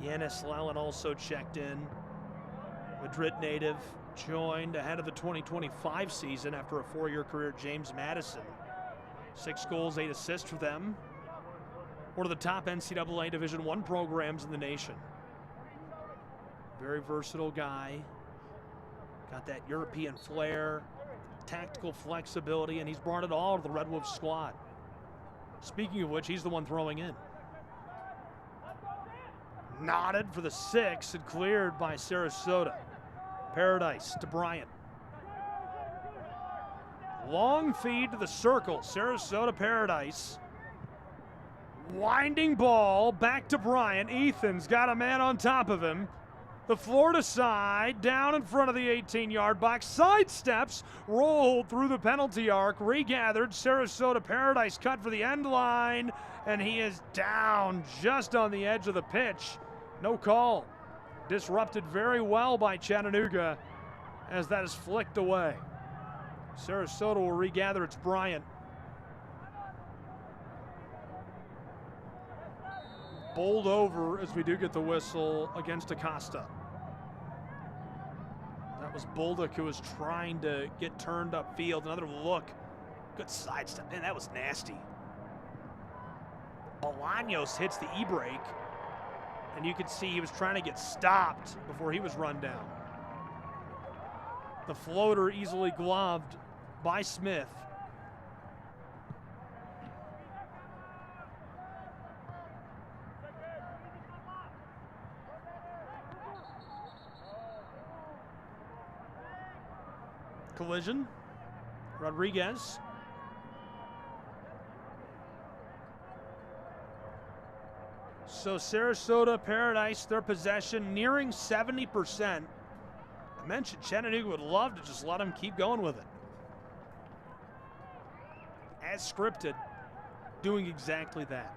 Speaker 1: Yanis Leland also checked in. Madrid native. joined ahead of the 2025 season after a 4-year career, James Madison. 6 goals, 8 assists for them. One of the top NCAA Division I programs in the nation. Very versatile guy. Got that European flair, tactical flexibility, and he's brought it all to the Red Wolves squad. Speaking of which, he's the one throwing in. Knotted for the 6 and cleared by Sarasota. Paradise to Bryant. Long feed to the circle. Sarasota Paradise. Winding ball back to Bryant. Ethan's got a man on top of him. The Florida side down in front of the 18-yard box. Sidesteps, rolled through the penalty arc, regathered. Sarasota Paradise cut for the end line, and he is down just on the edge of the pitch. No call. Disrupted very well by Chattanooga as that is flicked away. Sarasota will regather. It's Bryant. Bowled over as we do get the whistle against Acosta. That was Bolduc who was trying to get turned upfield. Another look. Good sidestep. Man, that was nasty. Bolaños hits the e-brake, and you can see he was trying to get stopped before he was run down. The floater easily gloved by Smith. Collision. Rodriguez. So Sarasota Paradise, their possession nearing 70%. I mentioned Chattanooga would love to just let them keep going with it. As scripted, doing exactly that.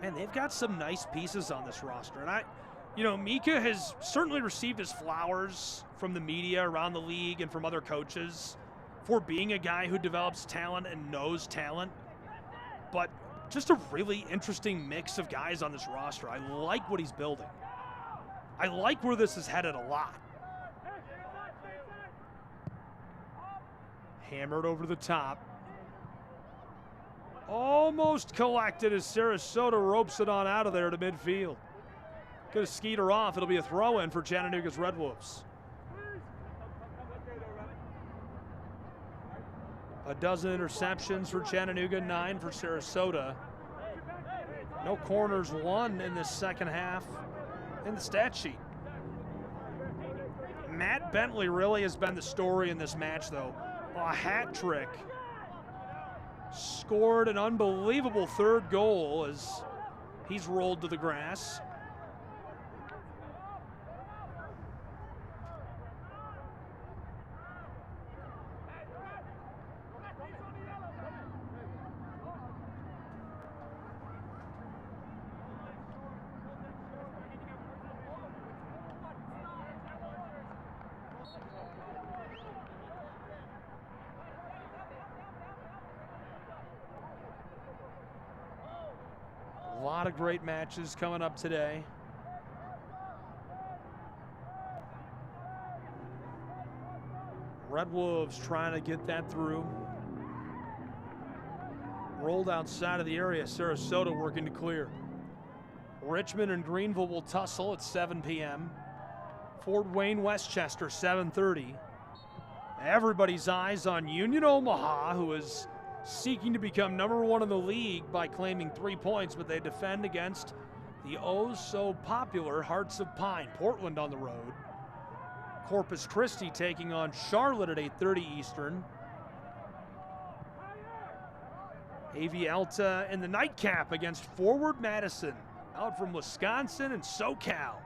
Speaker 1: Man, they've got some nice pieces on this roster. And Mika has certainly received his flowers from the media around the league and from other coaches for being a guy who develops talent and knows talent. But just a really interesting mix of guys on this roster. I like what he's building. I like where this is headed a lot. Hammered over the top. Almost collected as Sarasota ropes it on out of there to midfield. Gonna skeet her off. It'll be a throw-in for Chattanooga's Red Wolves. A dozen interceptions for Chattanooga, 9 for Sarasota. No corners won in this second half in the stat sheet. Matt Bentley really has been the story in this match, though. A hat trick. Scored an unbelievable 3rd goal as he's rolled to the grass. A lot of great matches coming up today. Red Wolves trying to get that through. Rolled outside of the area. Sarasota working to clear. Richmond and Greenville will tussle at 7 p.m. Fort Wayne, Westchester, 7:30. Everybody's eyes on Union Omaha, who is seeking to become #1 in the league by claiming 3 points, but they defend against the oh-so-popular Hearts of Pine. Portland on the road. Corpus Christi taking on Charlotte at 8:30 Eastern. AV Alta in the nightcap against Forward Madison, out from Wisconsin and SoCal.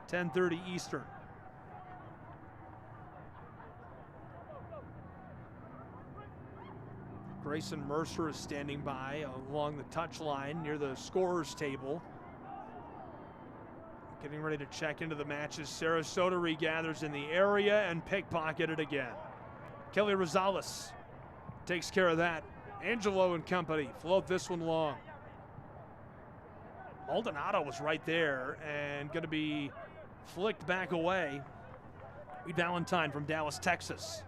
Speaker 1: 10:30 Eastern. Grayson Mercer is standing by along the touchline near the scorer's table. Getting ready to check into the matches. Sarasota regathers in the area and pickpocketed again. Kelly Rosales takes care of that. Angelo and company float this one long. Maldonado was right there and going to be flicked back away. Reed Valentine from Dallas, Texas.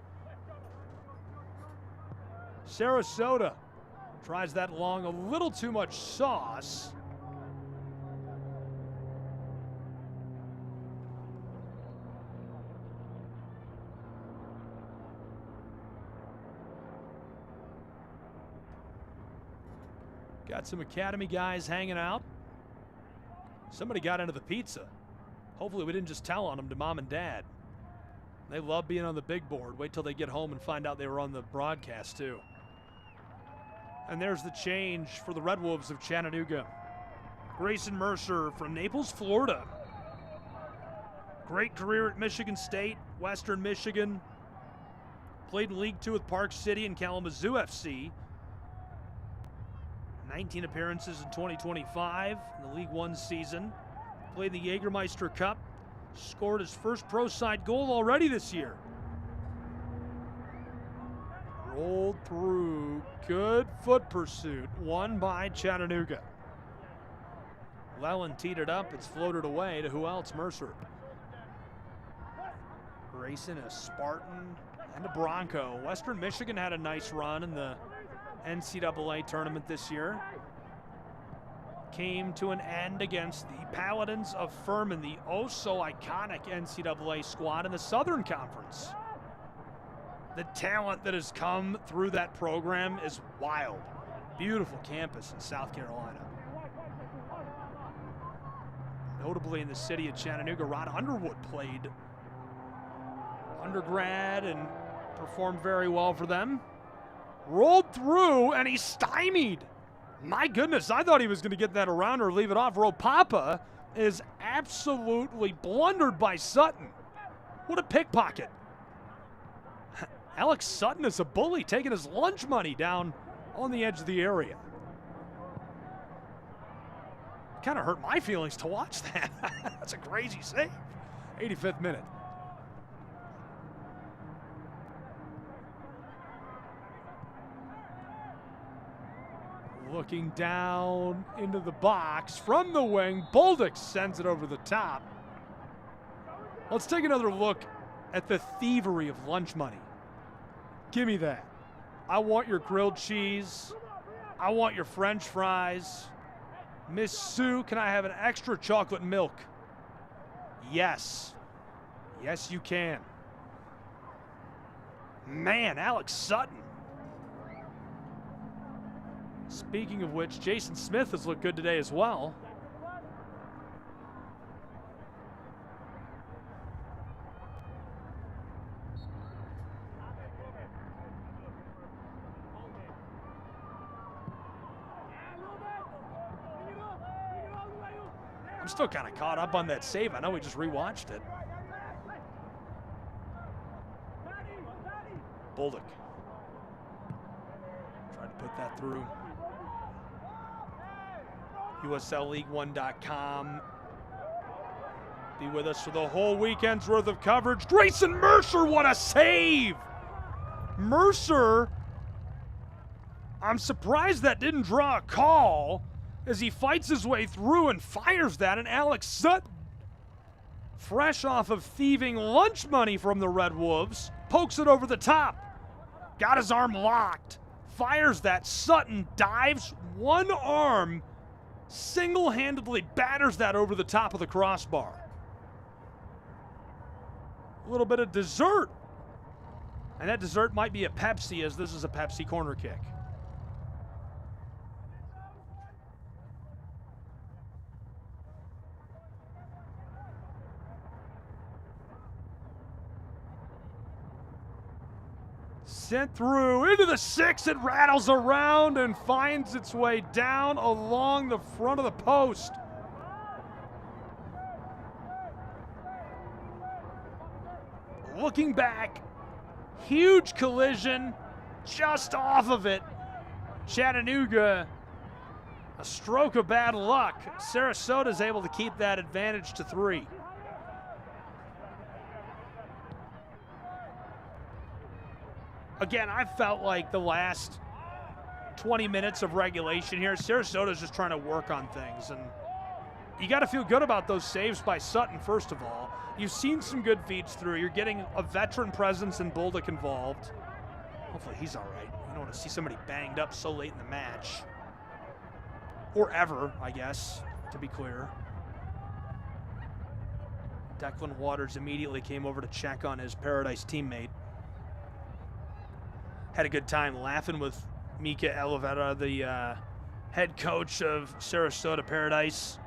Speaker 1: Sarasota tries that long, a little too much sauce. Got some academy guys hanging out. Somebody got into the pizza. Hopefully we didn't just tell on them to mom and dad. They love being on the big board. Wait till they get home and find out they were on the broadcast too. And there's the change for the Red Wolves of Chattanooga. Grayson Mercer from Naples, Florida. Great career at Michigan State, Western Michigan. Played in League Two with Park City and Kalamazoo FC. 19 appearances in 2025 in the League One season. Played the Jägermeister Cup. Scored his first pro side goal already this year. Rolled through. Good foot pursuit. Won by Chattanooga. Lellen teed it up. It's floated away to who else? Mercer. Grayson, a Spartan, and a Bronco. Western Michigan had a nice run in the NCAA tournament this year. Came to an end against the Paladins of Furman, the oh-so-iconic NCAA squad in the Southern Conference. The talent that has come through that program is wild. Beautiful campus in South Carolina. Notably in the city of Chattanooga, Rod Underwood played undergrad and performed very well for them. Rolled through, and he's stymied. My goodness, I thought he was going to get that around or leave it off. Ropapa is absolutely blundered by Sutton. What a pickpocket. Alex Sutton is a bully, taking his lunch money down on the edge of the area. Kind of hurt my feelings to watch that. That's a crazy save. 85th minute. Looking down into the box from the wing. Bolduc sends it over the top. Let's take another look at the thievery of lunch money. Give me that. I want your grilled cheese. I want your French fries. Miss Sue, can I have an extra chocolate milk? Yes. Yes, you can. Man, Alex Sutton. Speaking of which, Jason Smith has looked good today as well. I'm still kind of caught up on that save. I know we just rewatched it. Bolduc tried to put that through. USLLeague1.com. Be with us for the whole weekend's worth of coverage. Grayson Mercer, what a save! Mercer, I'm surprised that didn't draw a call as he fights his way through and fires that, and Alex Sutton, fresh off of thieving lunch money from the Red Wolves, pokes it over the top. Got his arm locked, fires that. Sutton dives, one arm, single-handedly batters that over the top of the crossbar. A little bit of dessert. And that dessert might be a Pepsi, as this is a Pepsi corner kick. Sent through into the 6, it rattles around and finds its way down along the front of the post. Looking back, huge collision just off of it. Chattanooga, a stroke of bad luck. Sarasota is able to keep that advantage to 3. Again, I felt like the last 20 minutes of regulation here, Sarasota's just trying to work on things, and you got to feel good about those saves by Sutton, first of all. You've seen some good feeds through. You're getting a veteran presence and Bolduc involved. Hopefully he's all right. You don't want to see somebody banged up so late in the match. Or ever, I guess, to be clear. Declan Waters immediately came over to check on his Paradise teammate. Had a good time laughing with Mika Oliveira, the head coach of Sarasota Paradise.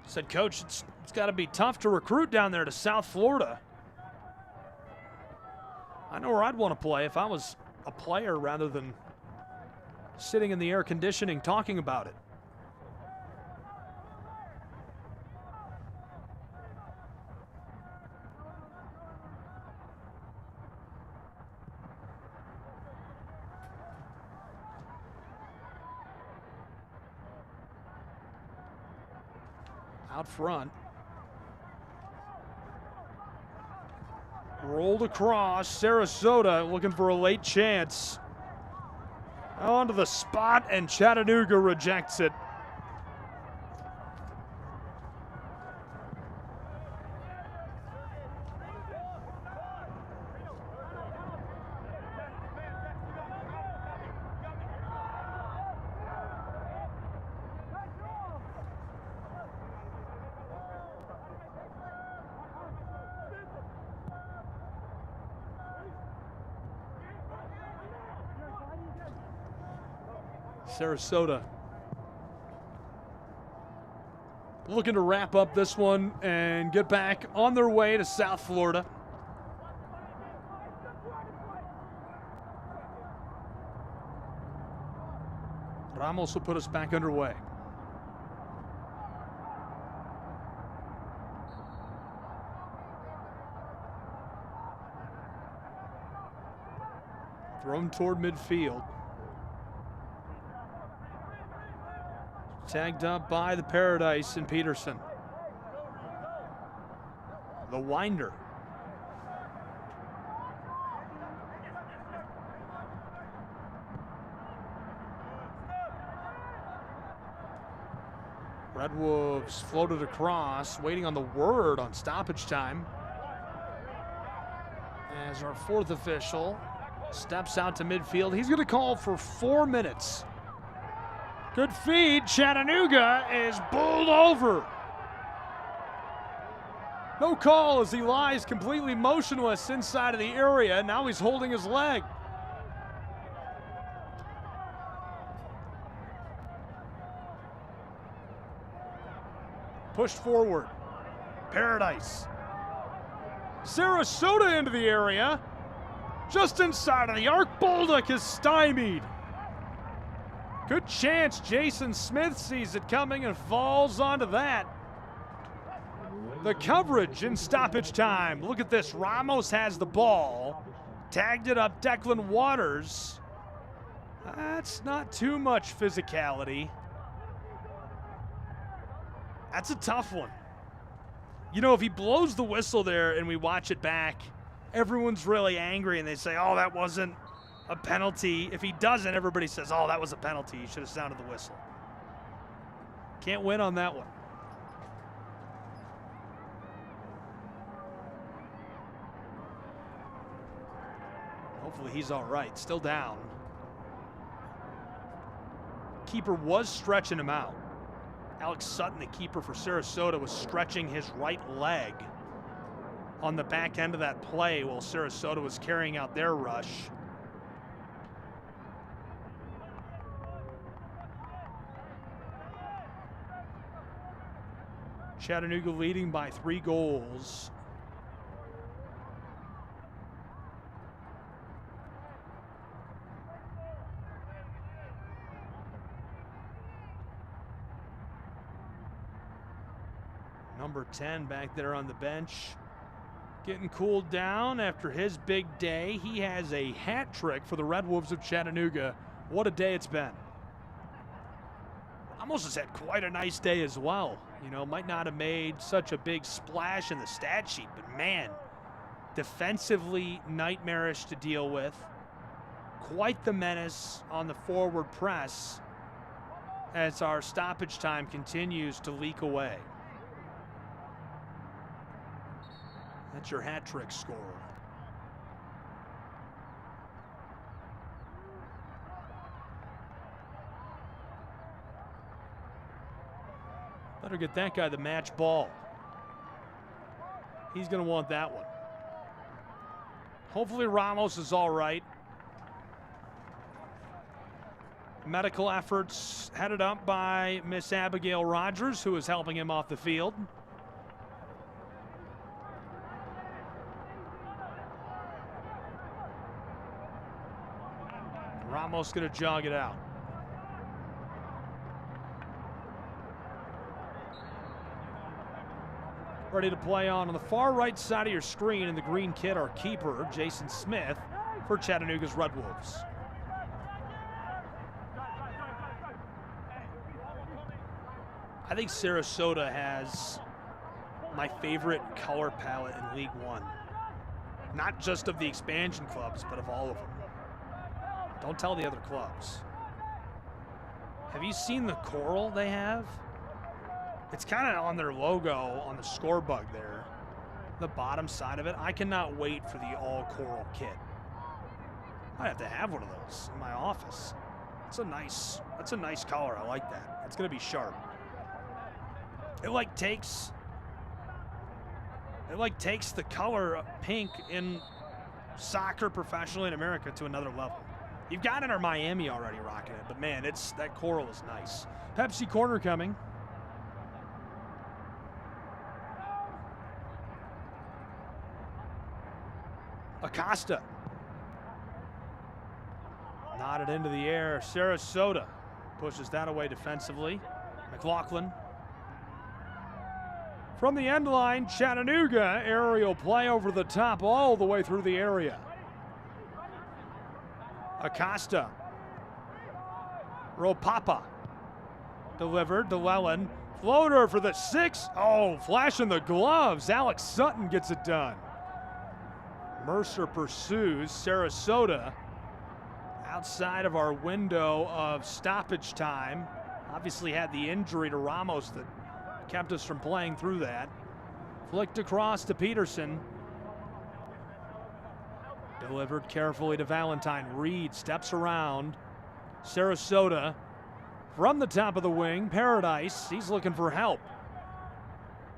Speaker 1: Said, Coach, it's got to be tough to recruit down there to South Florida. I know where I'd want to play if I was a player rather than sitting in the air conditioning talking about it. Out front. Rolled across. Sarasota looking for a late chance. Onto the spot, and Chattanooga rejects it. Sarasota looking to wrap up this one and get back on their way to South Florida. Ramos will put us back underway. Thrown toward midfield. Tagged up by the Paradise and Peterson. The Winder. Red Wolves floated across, waiting on the word on stoppage time. As our fourth official steps out to midfield, he's going to call for 4 minutes. Good feed. Chattanooga is bowled over. No call as he lies completely motionless inside of the area. Now he's holding his leg. Pushed forward. Paradise. Sarasota into the area. Just inside of the arc. Bolduc is stymied. Good chance. Jason Smith sees it coming and falls onto that. The coverage in stoppage time. Look at this. Ramos has the ball. Tagged it up. Declan Waters. That's not too much physicality. That's a tough one. You know, if he blows the whistle there and we watch it back, everyone's really angry and they say, oh, that wasn't a penalty. If he doesn't, everybody says, oh, that was a penalty. You should have sounded the whistle. Can't win on that one. Hopefully he's all right. Still down. Keeper was stretching him out. Alex Sutton, the keeper for Sarasota, was stretching his right leg on the back end of that play while Sarasota was carrying out their rush. Chattanooga leading by 3 goals. Number 10 back there on the bench, getting cooled down after his big day. He has a hat trick for the Red Wolves of Chattanooga. What a day it's been. Ramos has had quite a nice day as well. You know, might not have made such a big splash in the stat sheet, but man, defensively nightmarish to deal with. quite the menace on the forward press as our stoppage time continues to leak away. That's your hat trick score. Better get that guy the match ball. He's going to want that one. Hopefully Ramos is all right. Medical efforts headed up by Miss Abigail Rogers, who is helping him off the field. Ramos going to jog it out. Ready to play on the far right side of your screen in the green kit, our keeper, Jason Smith, for Chattanooga's Red Wolves. I think Sarasota has my favorite color palette in League One. Not just of the expansion clubs, but of all of them. Don't tell the other clubs. Have you seen the coral they have? It's kind of on their logo on the score bug there, the bottom side of it. I cannot wait for the all coral kit. I have to have one of those in my office. That's a nice color. I like that. It's gonna be sharp. It takes the color pink in soccer professionally in America to another level. You've got Inter Miami already rocking it, but man, that coral is nice. Pepsi corner coming. Acosta. Nodded into the air. Sarasota pushes that away defensively. McLaughlin. From the end line, Chattanooga aerial play over the top all the way through the area. Acosta. Ropapa. Delivered to Llewellyn. Floater for the 6. Oh, flashing the gloves. Alex Sutton gets it done. Mercer pursues. Sarasota outside of our window of stoppage time. Obviously had the injury to Ramos that kept us from playing through that. Flicked across to Peterson. Delivered carefully to Valentine. Reed steps around. Sarasota from the top of the wing. Paradise, he's looking for help.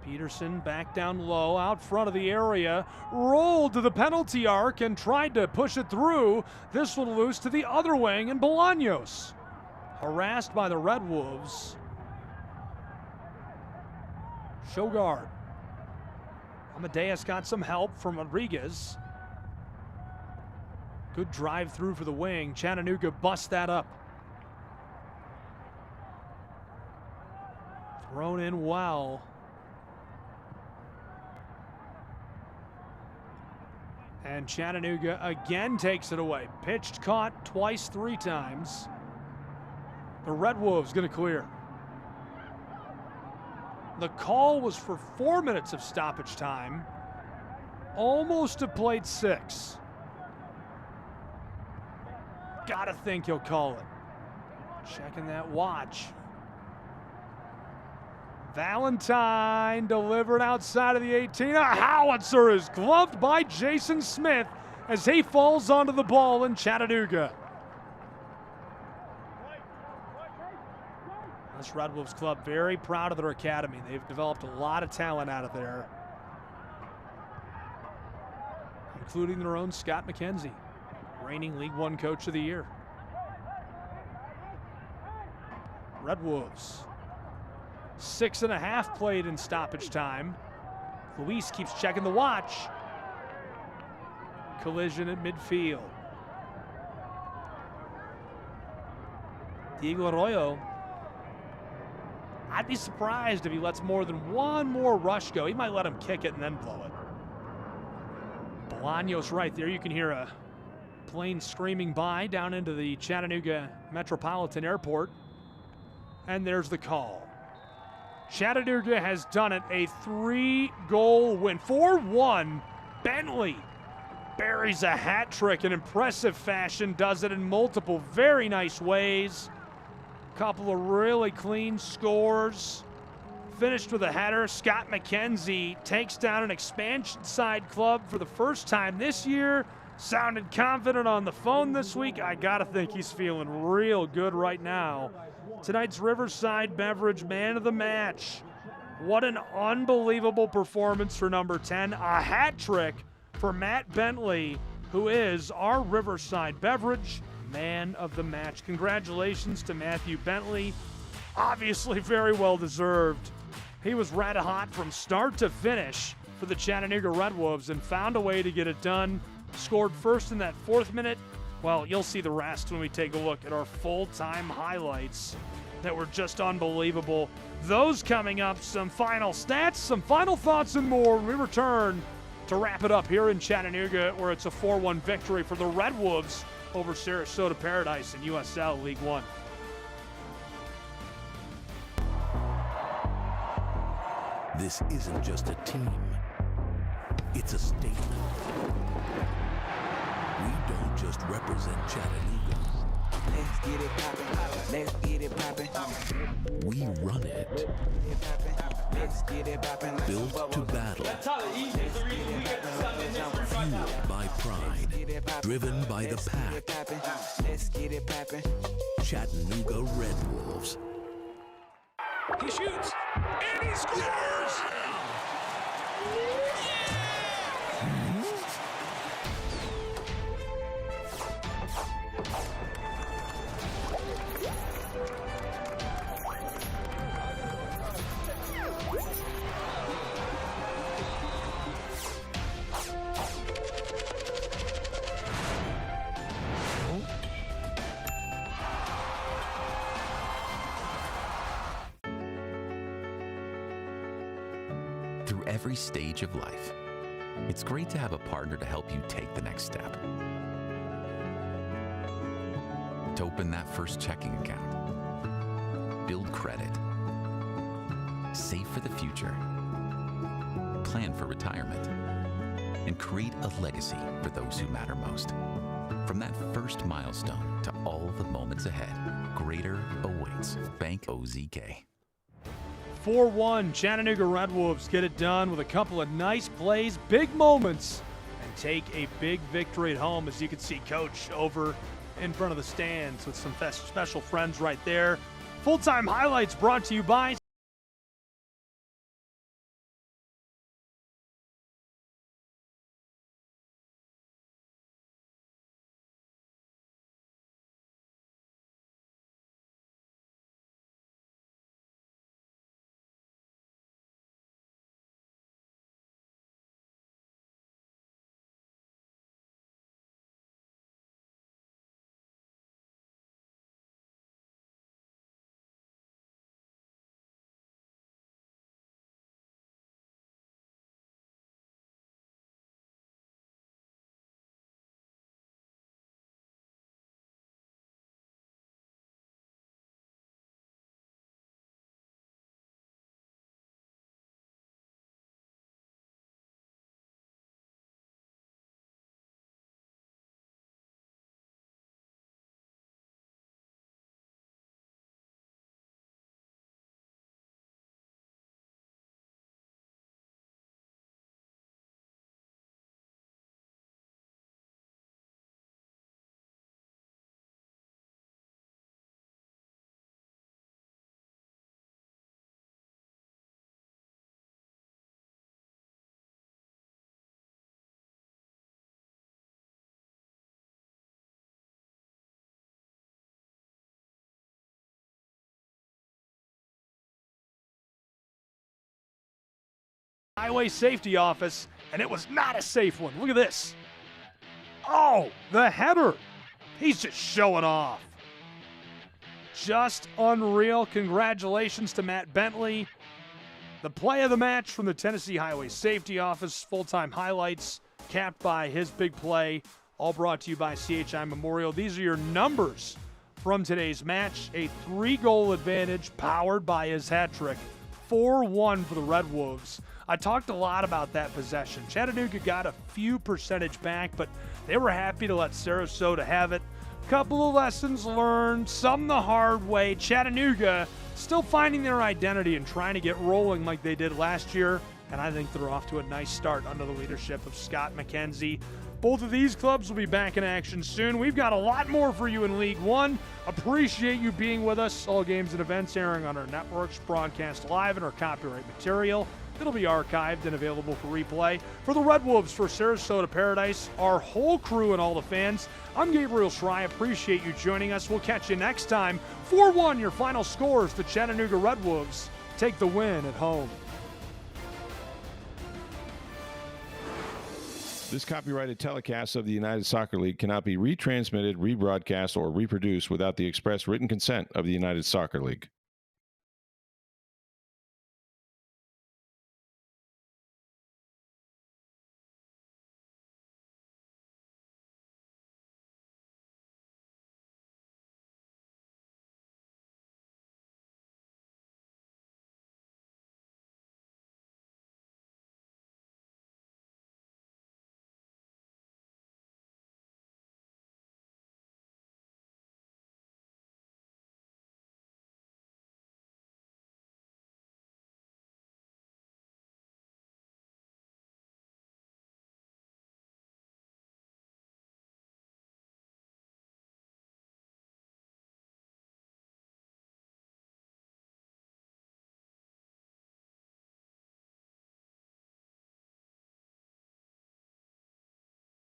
Speaker 1: Peterson back down low, out front of the area, rolled to the penalty arc and tried to push it through. This one loose to the other wing, and Bolaños harassed by the Red Wolves. Shogard. Amadeus got some help from Rodriguez. Good drive through for the wing. Chattanooga busts that up. Thrown in well. And Chattanooga again takes it away. Pitched, caught twice, 3 times. The Red Wolves going to clear. The call was for 4 minutes of stoppage time. Almost have played 6. Gotta think he'll call it. Checking that watch. Valentine delivered outside of the 18. A howitzer is gloved by Jason Smith as he falls onto the ball in Chattanooga. This Red Wolves club very proud of their academy. They've developed a lot of talent out of there, including their own Scott McKenzie, reigning League One Coach of the Year. Red Wolves. 6.5 played in stoppage time. Luis keeps checking the watch. Collision at midfield. Diego Arroyo. I'd be surprised if he lets more than one more rush go. He might let him kick it and then blow it. Bolaños right there. You can hear a plane screaming by down into the Chattanooga Metropolitan Airport. And there's the call. Chattanooga has done it, a 3-goal win. 4-1, Bentley buries a hat trick in impressive fashion, does it in multiple very nice ways. Couple of really clean scores. Finished with a header. Scott McKenzie takes down an expansion side club for the first time this year. Sounded confident on the phone this week. I gotta think he's feeling real good right now. Tonight's Riverside Beverage Man of the Match. What an unbelievable performance for number 10. A hat trick for Matt Bentley, who is our Riverside Beverage Man of the Match. Congratulations to Matthew Bentley. Obviously very well deserved. He was red hot from start to finish for the Chattanooga Red Wolves and found a way to get it done. Scored first in that 4th minute. Well, you'll see the rest when we take a look at our full-time highlights that were just unbelievable. Those coming up, some final stats, some final thoughts, and more when we return to wrap it up here in Chattanooga, where it's a 4-1 victory for the Red Wolves over Sarasota Paradise in USL League One.
Speaker 2: This isn't just a team, it's a statement. We don't just represent Chattanooga.
Speaker 3: Let's get it poppin', let's get it poppin'.
Speaker 2: We run it.
Speaker 3: Let's get it poppin'.
Speaker 2: Built to battle. Fueled by pride. Driven by the pack.
Speaker 3: Let's get it poppin'.
Speaker 2: Chattanooga Red Wolves.
Speaker 4: He shoots, and he scores!
Speaker 7: Through every stage of life, it's great to have a partner to help you take the next step. To open that first checking account, build credit, save for the future, plan for retirement, and create a legacy for those who matter most. From that first milestone to all the moments ahead, greater awaits. Bank OZK.
Speaker 1: 4-1, Chattanooga Red Wolves get it done with a couple of nice plays, big moments, and take a big victory at home. As you can see, Coach over in front of the stands with some special friends right there. Full-time highlights brought to you by Highway Safety Office, and it was not a safe one. Look at this. Oh, the header. He's just showing off. Just unreal. Congratulations to Matt Bentley. The play of the match from the Tennessee Highway Safety Office. Full-time highlights capped by his big play. All brought to you by CHI Memorial. These are your numbers from today's match. A 3-goal advantage powered by his hat trick. 4-1 for the Red Wolves. I talked a lot about that possession. Chattanooga got a few percentage back, but they were happy to let Sarasota have it. Couple of lessons learned, some the hard way. Chattanooga still finding their identity and trying to get rolling like they did last year, and I think they're off to a nice start under the leadership of Scott McKenzie. Both of these clubs will be back in action soon. We've got a lot more for you in League One. Appreciate you being with us. All games and events airing on our networks, broadcast live, and our copyright material. It'll be archived and available for replay. For the Red Wolves, for Sarasota Paradise, our whole crew and all the fans, I'm Gabriel Schrei. Appreciate you joining us. We'll catch you next time. 4-1 your final scores. The Chattanooga Red Wolves take the win at home.
Speaker 20: This copyrighted telecast of the United Soccer League cannot be retransmitted, rebroadcast, or reproduced without the express written consent of the United Soccer League.